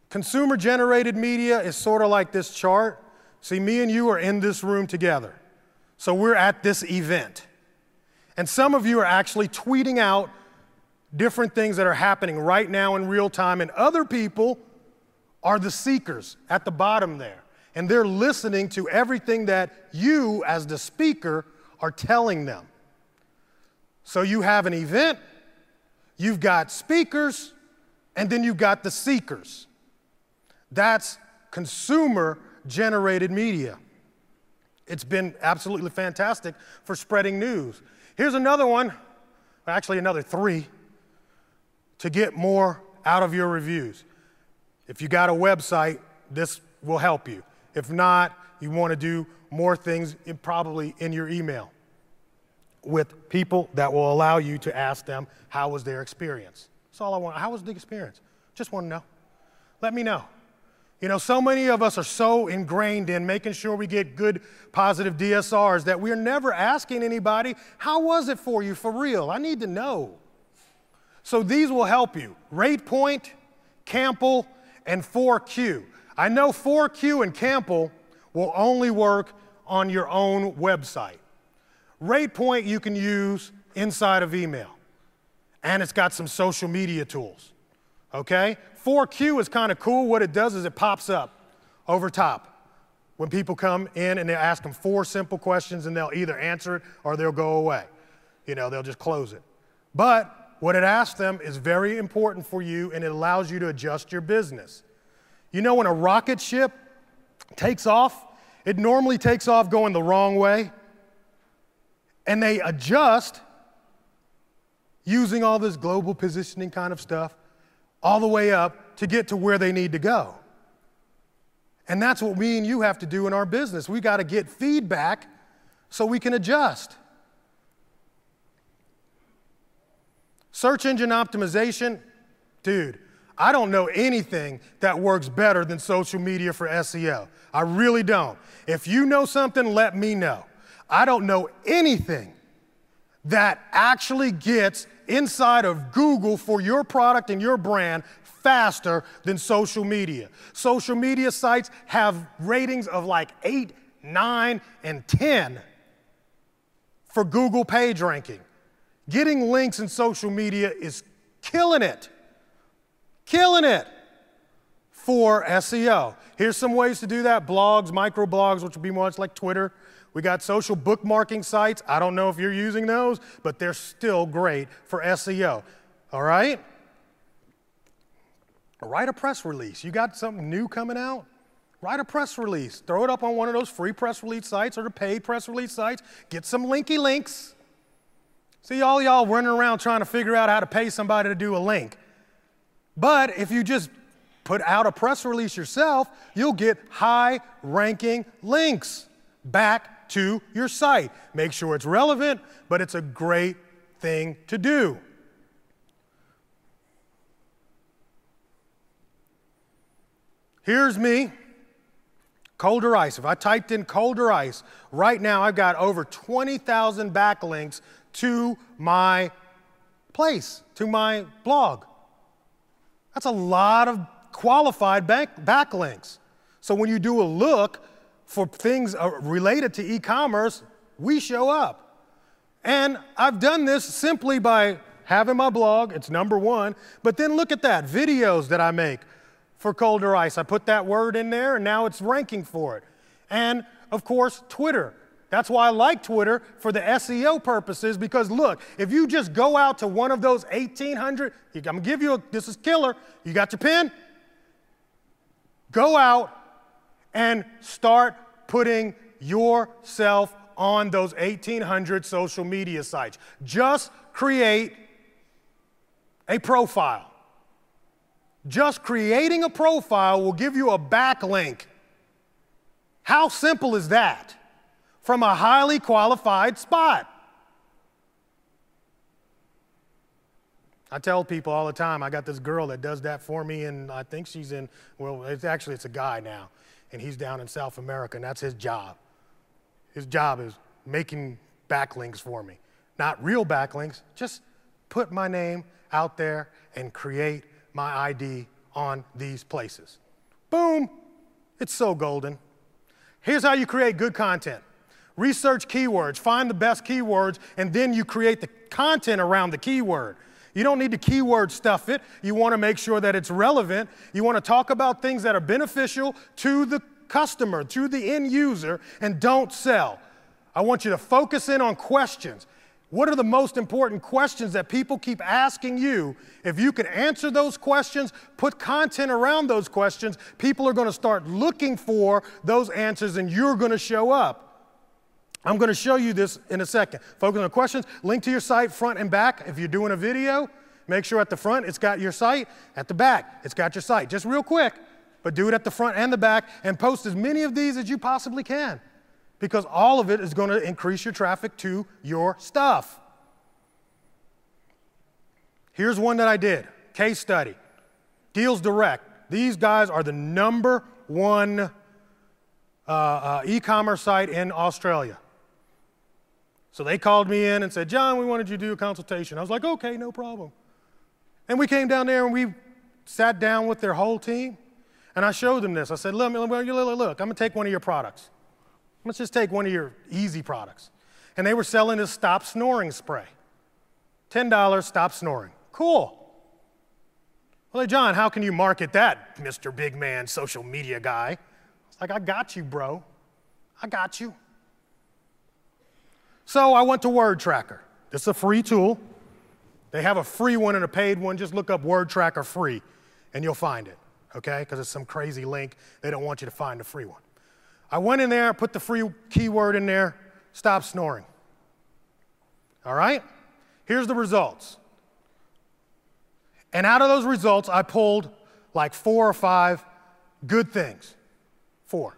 Consumer-generated media is sort of like this chart. See, me and you are in this room together. So we're at this event. And some of you are actually tweeting out different things that are happening right now in real time, and other people are the seekers at the bottom there. And they're listening to everything that you, as the speaker, are telling them. So you have an event, you've got speakers, and then you've got the seekers. That's consumer-generated media. It's been absolutely fantastic for spreading news. Here's another one, actually another 3, to get more out of your reviews. If you got a website, this will help you. If not, you want to do more things probably in your email with people that will allow you to ask them, how was their experience? That's all I want. How was the experience? Just want to know. Let me know. So many of us are so ingrained in making sure we get good, positive DSRs that we're never asking anybody, how was it for you for real? I need to know. So these will help you. RatePoint, Cample, and 4Q. I know 4Q and Cample will only work on your own website. RatePoint you can use inside of email. And it's got some social media tools. Okay? 4Q is kind of cool. What it does is it pops up over top when people come in and they ask them 4 simple questions and they'll either answer it or they'll go away. They'll just close it. But what it asks them is very important for you and it allows you to adjust your business. When a rocket ship takes off, it normally takes off going the wrong way and they adjust using all this global positioning kind of stuff all the way up to get to where they need to go. And that's what me and you have to do in our business. We got to get feedback so we can adjust. Search engine optimization, dude, I don't know anything that works better than social media for SEO. I really don't. If you know something, let me know. I don't know anything that actually gets inside of Google for your product and your brand faster than social media. Social media sites have ratings of like 8, 9, and 10 for Google page ranking. Getting links in social media is killing it for SEO. Here's some ways to do that. Blogs, microblogs, which would be much like Twitter. We got social bookmarking sites. I don't know if you're using those, but they're still great for SEO. All right? Write a press release. You got something new coming out? Write a press release. Throw it up on one of those free press release sites or the paid press release sites. Get some linky links. See, all y'all running around trying to figure out how to pay somebody to do a link. But if you just put out a press release yourself, you'll get high-ranking links back to your site. Make sure it's relevant, but it's a great thing to do. Here's me, ColderICE. If I typed in ColderICE, right now I've got over 20,000 backlinks to my place, to my blog. That's a lot of qualified backlinks. So when you do a look for things related to e-commerce, we show up. And I've done this simply by having my blog, it's #1, but then look at that, videos that I make for ColderICE. I put that word in there and now it's ranking for it. And of course, Twitter. That's why I like Twitter for the SEO purposes, because look, if you just go out to one of those 1,800, I'm gonna give you this is killer. You got your pen? Go out and start putting yourself on those 1,800 social media sites. Just create a profile. Just creating a profile will give you a backlink. How simple is that? From a highly qualified spot. I tell people all the time, I got this girl that does that for me, and I think she's in, well, it's a guy now, and he's down in South America, and that's his job. His job is making backlinks for me. Not real backlinks, just put my name out there and create my ID on these places. Boom, it's so golden. Here's how you create good content. Research keywords, find the best keywords, and then you create the content around the keyword. You don't need to keyword stuff it. You want to make sure that it's relevant. You want to talk about things that are beneficial to the customer, to the end user, and don't sell. I want you to focus in on questions. What are the most important questions that people keep asking you? If you can answer those questions, put content around those questions, people are going to start looking for those answers and you're going to show up. I'm going to show you this in a second. Focus on the questions, link to your site front and back. If you're doing a video, make sure at the front it's got your site, at the back it's got your site. Just real quick, but do it at the front and the back and post as many of these as you possibly can, because all of it is going to increase your traffic to your stuff. Here's one that I did, case study, Deals Direct. These guys are the #1 e-commerce site in Australia. So they called me in and said, John, we wanted you to do a consultation. I was like, okay, no problem. And we came down there and we sat down with their whole team and I showed them this. I said, look, I'm gonna take one of your products. Let's just take one of your easy products. And they were selling this stop snoring spray. $10, stop snoring. Cool. Well, hey, John, how can you market that, Mr. Big Man, social media guy? It's like, I got you, bro. I got you. So I went to Word Tracker. This is a free tool. They have a free one and a paid one. Just look up Word Tracker free, and you'll find it, okay? Because it's some crazy link. They don't want you to find the free one. I went in there, put the free keyword in there, stop snoring. All right? Here's the results. And out of those results, I pulled like 4 or 5 good things. 4.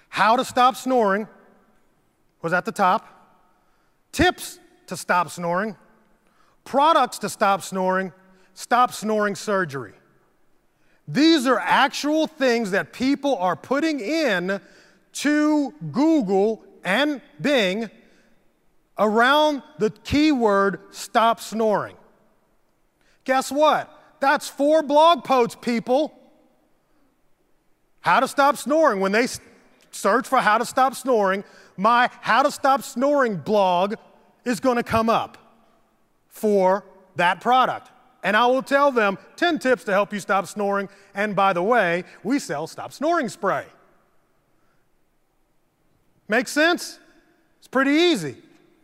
How to stop snoring was at the top. Tips to stop snoring. Products to stop snoring surgery. These are actual things that people are putting in to Google and Bing around the keyword stop snoring. Guess what? That's 4 blog posts, people. How to stop snoring. When they search for how to stop snoring, my How to Stop Snoring blog is going to come up for that product. And I will tell them 10 tips to help you stop snoring. And by the way, we sell stop snoring spray. Make sense? It's pretty easy.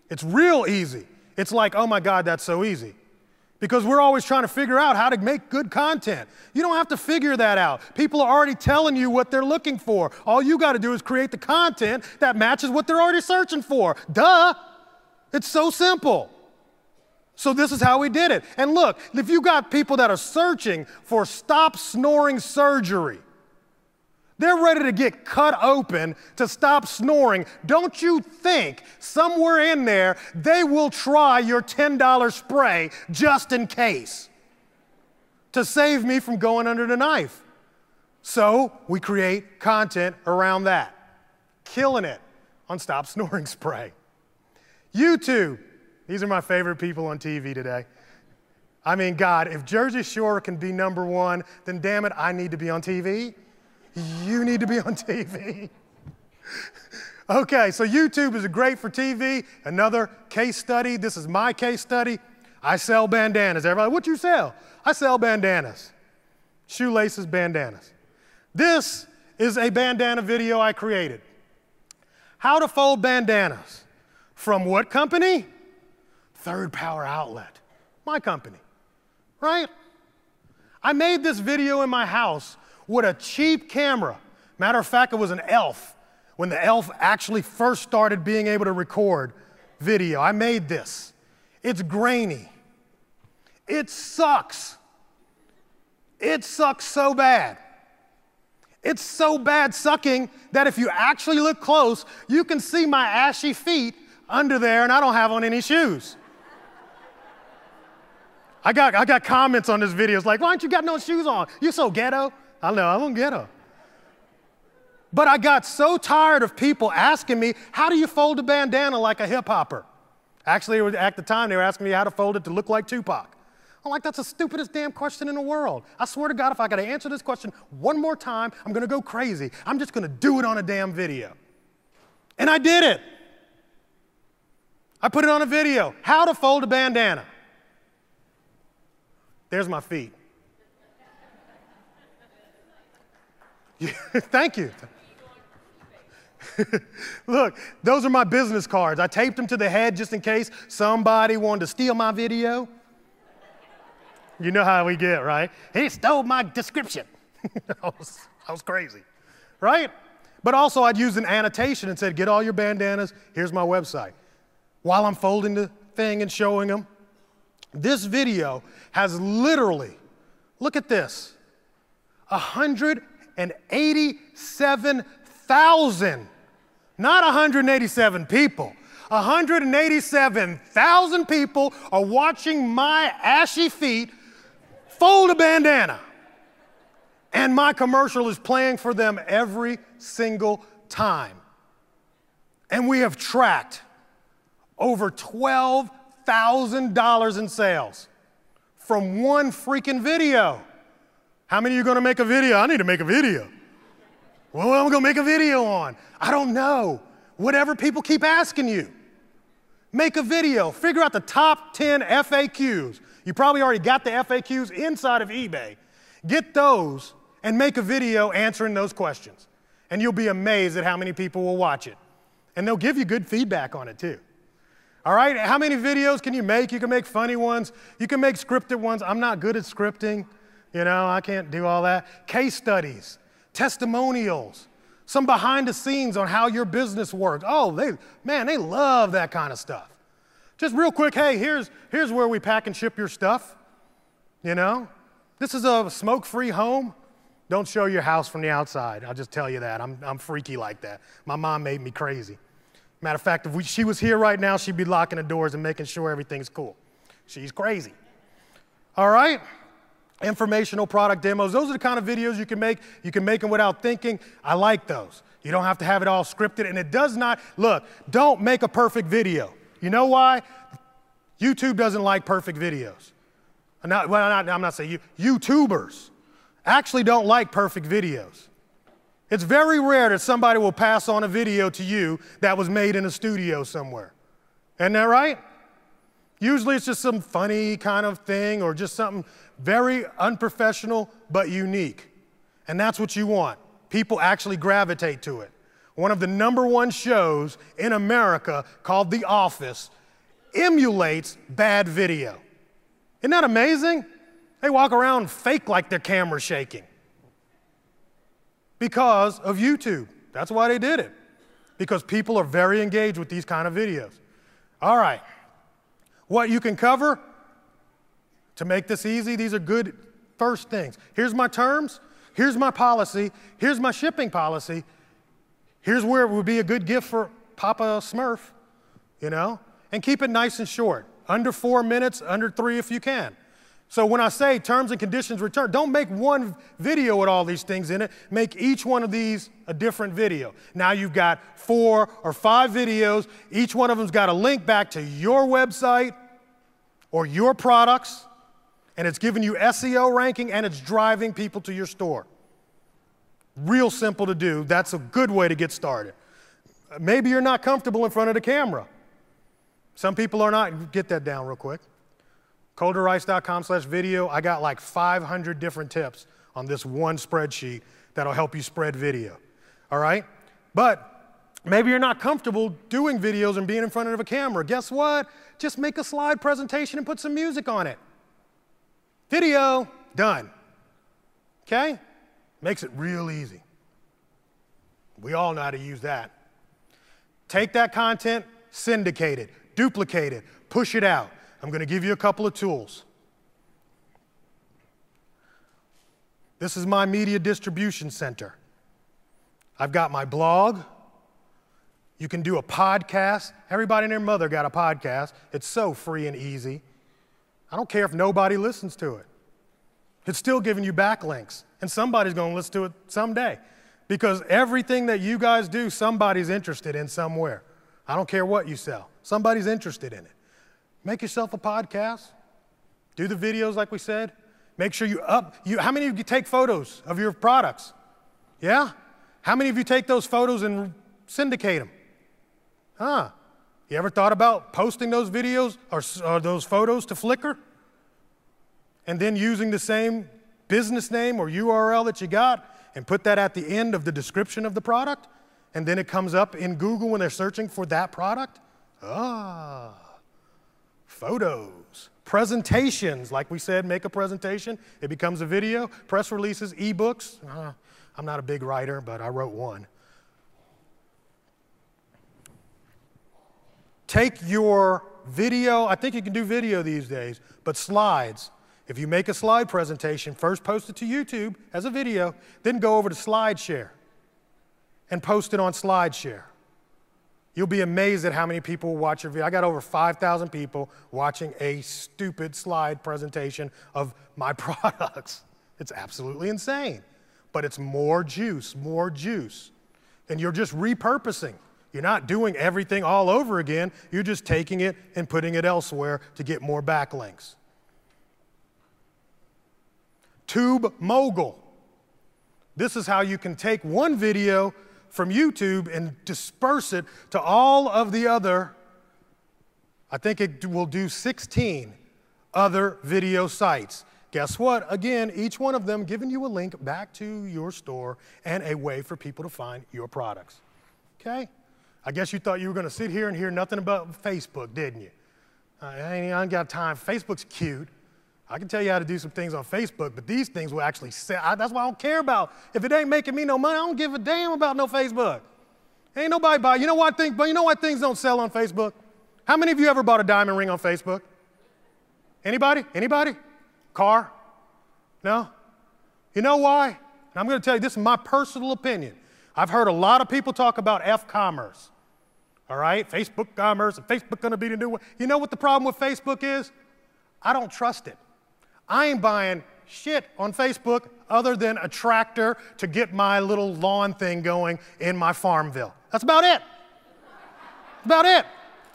It's real easy. It's like, oh my God, that's so easy. Because we're always trying to figure out how to make good content. You don't have to figure that out. People are already telling you what they're looking for. All you got to do is create the content that matches what they're already searching for. Duh! It's so simple. So this is how we did it. And look, if you got people that are searching for stop snoring surgery, they're ready to get cut open to stop snoring. Don't you think somewhere in there they will try your $10 spray just in case to save me from going under the knife? So we create content around that. Killing it on stop snoring spray. YouTube. These are my favorite people on TV today. I mean, God, if Jersey Shore can be #1, then damn it, I need to be on TV. You need to be on TV. Okay, so YouTube is great for TV. Another case study. This is my case study. I sell bandanas. Everybody, what you sell? I sell bandanas. Shoelaces, bandanas. This is a bandana video I created. How to fold bandanas. From what company? Third Power Outlet. My company, right? I made this video in my house with a cheap camera. Matter of fact, it was an ELF. When the ELF actually first started being able to record video, I made this. It's grainy. It sucks. It sucks so bad. It's so bad sucking that if you actually look close, you can see my ashy feet under there, and I don't have on any shoes. I got comments on this video. It's like, why ain't you got no shoes on? You so ghetto. I know, I'm ghetto. But I got so tired of people asking me, how do you fold a bandana like a hip hopper? Actually, at the time, they were asking me how to fold it to look like Tupac. I'm like, that's the stupidest damn question in the world. I swear to God, if I got to answer this question one more time, I'm going to go crazy. I'm just going to do it on a damn video. And I did it. I put it on a video. How to fold a bandana. There's my feet. Thank you. Look, those are my business cards. I taped them to the head just in case somebody wanted to steal my video. You know how we get, right? He stole my description. I was crazy, right? But also I'd use an annotation and said, get all your bandanas, here's my website. While I'm folding the thing and showing them, this video has literally, look at this, 187,000, not 187 people, 187,000 people are watching my ashy feet fold a bandana. And my commercial is playing for them every single time. And we have tracked over $12,000 in sales from one freaking video. How many of you are going to make a video? I need to make a video. Well, what am I going to make a video on? I don't know. Whatever people keep asking you. Make a video. Figure out the top 10 FAQs. You probably already got the FAQs inside of eBay. Get those and make a video answering those questions. And you'll be amazed at how many people will watch it. And they'll give you good feedback on it too. All right, how many videos can you make? You can make funny ones. You can make scripted ones. I'm not good at scripting. You know, I can't do all that. Case studies, testimonials, some behind the scenes on how your business works. Oh, they love that kind of stuff. Just real quick, hey, here's where we pack and ship your stuff. You know, this is a smoke-free home. Don't show your house from the outside. I'll just tell you that. I'm freaky like that. My mom made me crazy. Matter of fact, if she was here right now, she'd be locking the doors and making sure everything's cool. She's crazy. All right? Informational product demos. Those are the kind of videos you can make. You can make them without thinking. I like those. You don't have to have it all scripted. And it does not, look, don't make a perfect video. You know why? YouTube doesn't like perfect videos. I'm not saying YouTubers actually don't like perfect videos. It's very rare that somebody will pass on a video to you that was made in a studio somewhere. Isn't that right? Usually it's just some funny kind of thing or just something very unprofessional but unique. And that's what you want. People actually gravitate to it. One of the #1 shows in America called The Office emulates bad video. Isn't that amazing? They walk around fake like their camera's shaking. Because of YouTube. That's why they did it. Because people are very engaged with these kind of videos. All right. What you can cover to make this easy, these are good first things. Here's my terms. Here's my policy. Here's my shipping policy. Here's where it would be a good gift for Papa Smurf, you know? And keep it nice and short. Under 4 minutes, under 3 if you can. So when I say terms and conditions return, don't make one video with all these things in it. Make each one of these a different video. Now you've got 4 or 5 videos. Each one of them's got a link back to your website or your products. and it's giving you SEO ranking, and it's driving people to your store. Real simple to do. That's a good way to get started. Maybe you're not comfortable in front of the camera. Some people are not. Get that down real quick. ColderICE.com/video. I got like 500 different tips on this one spreadsheet that'll help you spread video. All right? But maybe you're not comfortable doing videos and being in front of a camera. Guess what? Just make a slide presentation and put some music on it. Video, done. Okay? Makes it real easy. We all know how to use that. Take that content, syndicate it, duplicate it, push it out. I'm going to give you a couple of tools. This is my media distribution center. I've got my blog. You can do a podcast. Everybody and their mother got a podcast. It's so free and easy. I don't care if nobody listens to it. It's still giving you backlinks, and somebody's going to listen to it someday, because everything that you guys do, somebody's interested in somewhere. I don't care what you sell. Somebody's interested in it. Make yourself a podcast. Do the videos like we said. Make sure how many of you take photos of your products? Yeah? How many of you take those photos and syndicate them? Huh? You ever thought about posting those videos or those photos to Flickr? And then using the same business name or URL that you got and put that at the end of the description of the product? And then it comes up in Google when they're searching for that product? Photos. Presentations, like we said, make a presentation. It becomes a video. Press releases, ebooks. I'm not a big writer, but I wrote one. Take your video. I think you can do video these days, but slides. If you make a slide presentation, first post it to YouTube as a video, then go over to SlideShare and post it on SlideShare. You'll be amazed at how many people watch your video. I got over 5,000 people watching a stupid slide presentation of my products. It's absolutely insane. But it's more juice, more juice. And you're just repurposing. You're not doing everything all over again. You're just taking it and putting it elsewhere to get more backlinks. Tube Mogul. This is how you can take one video from YouTube and disperse it to all of the other, I think it will do 16 other video sites. Guess what? Again, each one of them giving you a link back to your store and a way for people to find your products. Okay? I guess you thought you were going to sit here and hear nothing about Facebook, didn't you? I ain't got time. Facebook's cute. I can tell you how to do some things on Facebook, but these things will actually sell. That's why I don't care about. If it ain't making me no money, I don't give a damn about no Facebook. Ain't nobody buy. You know why things don't sell on Facebook? How many of you ever bought a diamond ring on Facebook? Anybody? Anybody? Car? No? You know why? And I'm going to tell you, this is my personal opinion. I've heard a lot of people talk about F-commerce. All right? Facebook commerce, and Facebook going to be the new one. You know what the problem with Facebook is? I don't trust it. I ain't buying shit on Facebook other than a tractor to get my little lawn thing going in my Farmville. That's about it. About it.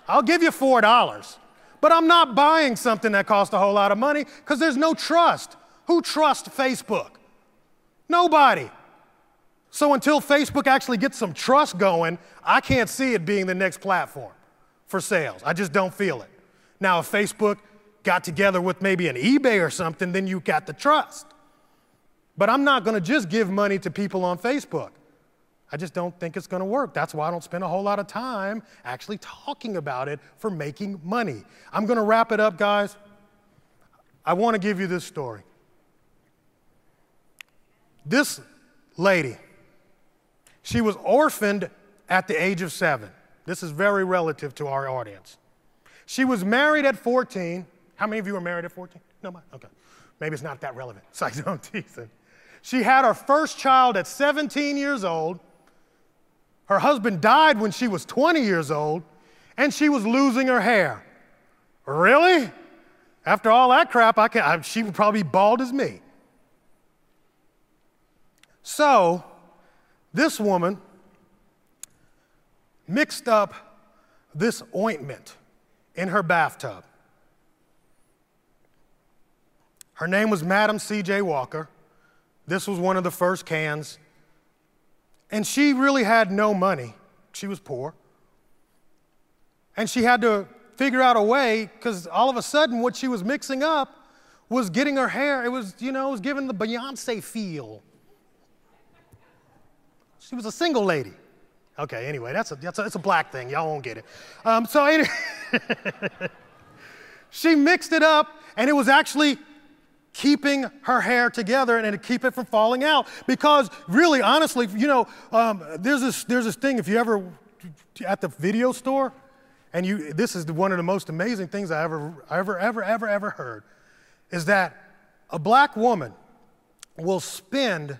I'll give you $4. But I'm not buying something that costs a whole lot of money because there's no trust. Who trusts Facebook? Nobody. So until Facebook actually gets some trust going, I can't see it being the next platform for sales. I just don't feel it. Now, if Facebook got together with maybe an eBay or something, then you got the trust. But I'm not going to just give money to people on Facebook. I just don't think it's going to work. That's why I don't spend a whole lot of time actually talking about it for making money. I'm going to wrap it up, guys. I want to give you this story. This lady, she was orphaned at the age of 7. This is very relative to our audience. She was married at 14. How many of you were married at 14? Nobody? Okay. Maybe it's not that relevant. So I'm teasing. She had her first child at 17 years old. Her husband died when she was 20 years old, and she was losing her hair. Really? After all that crap, she would probably be bald as me. So this woman mixed up this ointment in her bathtub. Her name was Madam C.J. Walker. This was one of the first cans. And she really had no money. She was poor. And she had to figure out a way, because all of a sudden what she was mixing up was getting her hair, it was giving the Beyonce feel. She was a single lady. Okay, anyway, it's a black thing. Y'all won't get it. So anyway, she mixed it up, and it was actually keeping her hair together and to keep it from falling out. Because really, honestly, there's this thing, if you ever at the video store, and this is one of the most amazing things I ever heard, is that a black woman will spend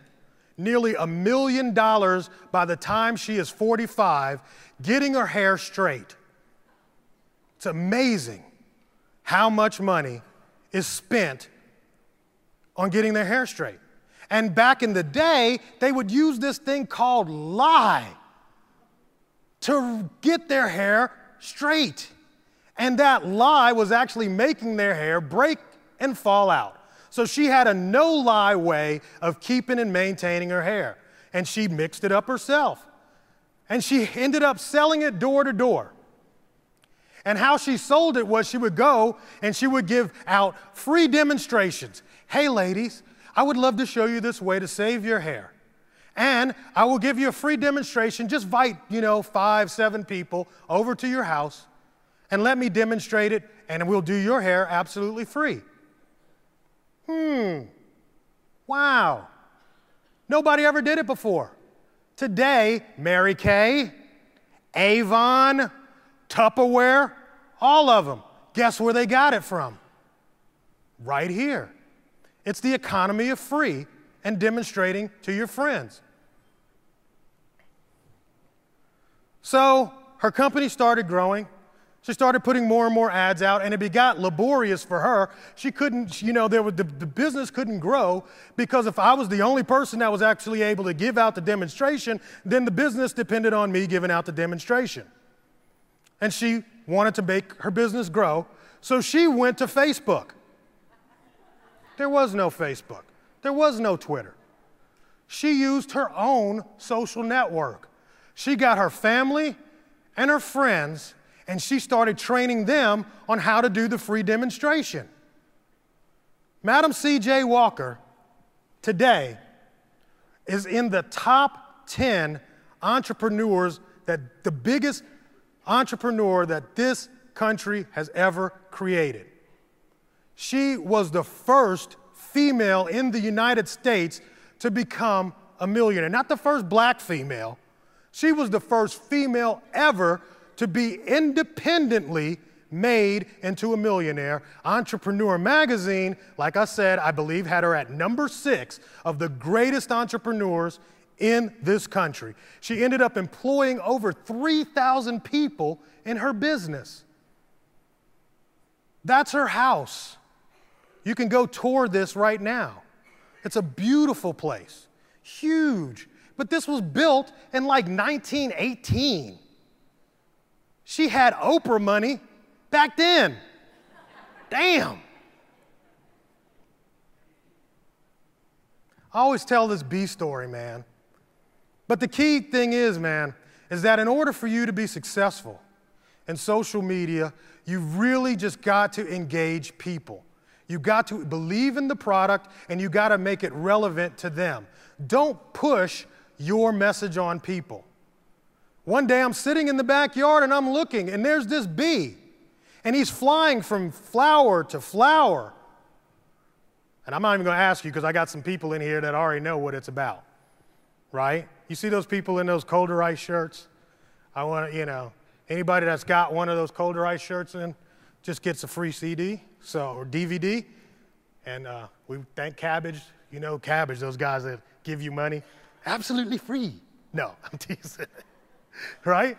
nearly $1 million by the time she is 45 getting her hair straight. It's amazing how much money is spent on getting their hair straight. And back in the day, they would use this thing called lye to get their hair straight. And that lye was actually making their hair break and fall out. So she had a no-lye way of keeping and maintaining her hair. And she mixed it up herself. And she ended up selling it door to door. And how she sold it was she would go and she would give out free demonstrations. Hey, ladies, I would love to show you this way to save your hair. And I will give you a free demonstration. Just invite, 5, 7 people over to your house and let me demonstrate it, and we'll do your hair absolutely free. Wow. Nobody ever did it before. Today, Mary Kay, Avon, Tupperware, all of them. Guess where they got it from? Right here. It's the economy of free and demonstrating to your friends. So her company started growing. She started putting more and more ads out, and it got laborious for her. She couldn't, the business couldn't grow, because if I was the only person that was actually able to give out the demonstration, then the business depended on me giving out the demonstration. And she wanted to make her business grow, so she went to Facebook. There was no Facebook. There was no Twitter. She used her own social network. She got her family and her friends, and she started training them on how to do the free demonstration. Madam C.J. Walker today is in the top 10 entrepreneurs, that the biggest entrepreneur that this country has ever created. She was the first female in the United States to become a millionaire. Not the first black female. She was the first female ever to be independently made into a millionaire. Entrepreneur magazine, like I said, I believe had her at number 6 of the greatest entrepreneurs in this country. She ended up employing over 3,000 people in her business. That's her house. You can go tour this right now. It's a beautiful place, huge. But this was built in like 1918. She had Oprah money back then. Damn. I always tell this B story, man. But the key thing is, man, is that in order for you to be successful in social media, you've really just got to engage people. You've got to believe in the product, and you've got to make it relevant to them. Don't push your message on people. One day I'm sitting in the backyard and I'm looking, and there's this bee, and he's flying from flower to flower. And I'm not even going to ask you, because I got some people in here that already know what it's about, right? You see those people in those ColderICE shirts? I want to, anybody that's got one of those ColderICE shirts in just gets a free CD, or DVD. And we thank Cabbage. Cabbage, those guys that give you money, absolutely free. No, I'm teasing. Right?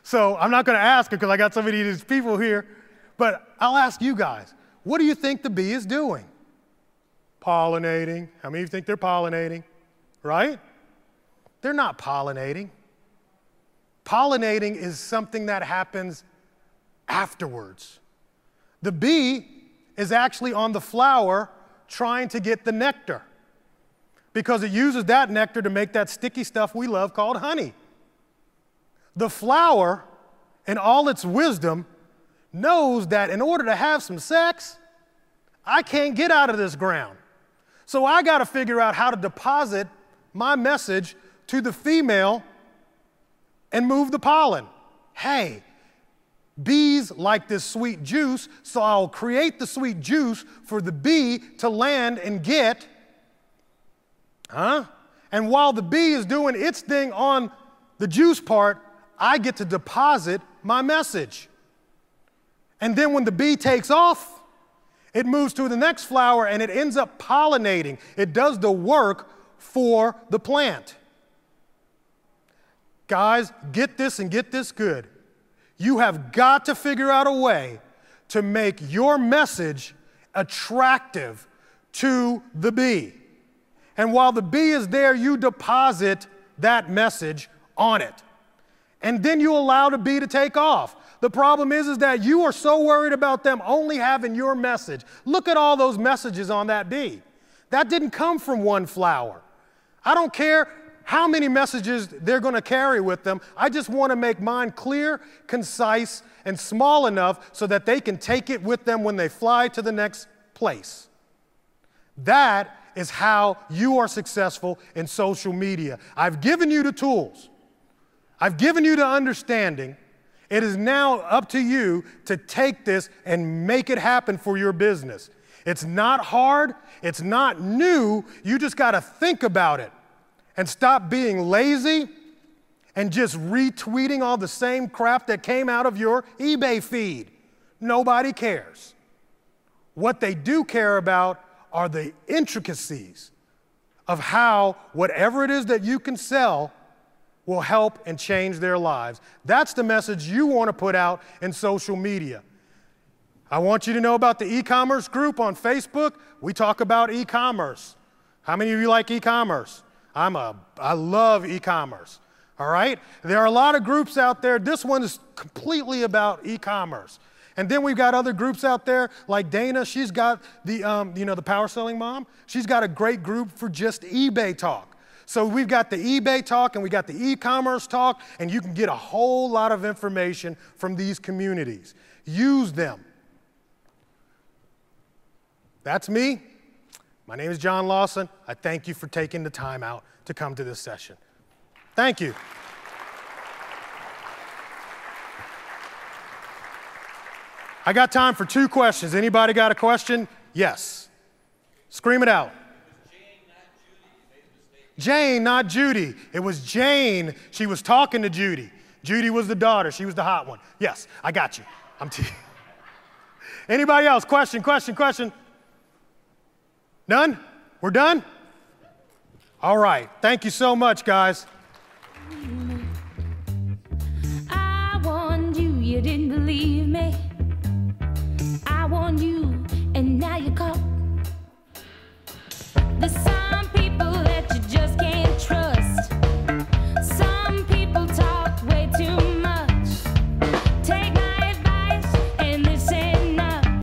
So I'm not going to ask, because I got so many of these people here, but I'll ask you guys, what do you think the bee is doing? Pollinating. How many of you think they're pollinating? Right? They're not pollinating. Pollinating is something that happens afterwards. The bee is actually on the flower trying to get the nectar, because it uses that nectar to make that sticky stuff we love called honey. The flower, in all its wisdom, knows that in order to have some sex, I can't get out of this ground. So I got to figure out how to deposit my message to the female and move the pollen. Hey, bees like this sweet juice, so I'll create the sweet juice for the bee to land and get. And while the bee is doing its thing on the juice part, I get to deposit my message. And then when the bee takes off, it moves to the next flower and it ends up pollinating. It does the work for the plant. Guys, get this and get this good. You have got to figure out a way to make your message attractive to the bee. And while the bee is there, you deposit that message on it. And then you allow the bee to take off. The problem is that you are so worried about them only having your message. Look at all those messages on that bee. That didn't come from one flower. I don't care how many messages they're going to carry with them. I just want to make mine clear, concise, and small enough so that they can take it with them when they fly to the next place. That is how you are successful in social media. I've given you the tools. I've given you the understanding. It is now up to you to take this and make it happen for your business. It's not hard. It's not new. You just got to think about it and stop being lazy and just retweeting all the same crap that came out of your eBay feed. Nobody cares. What they do care about are the intricacies of how whatever it is that you can sell will help and change their lives. That's the message you want to put out in social media. I want you to know about the e-commerce group on Facebook. We talk about e-commerce. How many of you like e-commerce? I love e-commerce, all right? There are a lot of groups out there. This one is completely about e-commerce. And then we've got other groups out there like Dana. She's got the Power Selling Mom. She's got a great group for just eBay talk. So we've got the eBay talk and we got the e-commerce talk, and you can get a whole lot of information from these communities. Use them. That's me. My name is John Lawson. I thank you for taking the time out to come to this session. Thank you. I got time for 2 questions. Anybody got a question? Yes. Scream it out. Jane, not Judy. It was Jane. She was talking to Judy. Judy was the daughter. She was the hot one. Yes, I got you. Anybody else? Question? None? We're done? All right. Thank you so much, guys. I warned you, you didn't believe me. I warned you, and now you're caught. There's some people that you just can't trust. Some people talk way too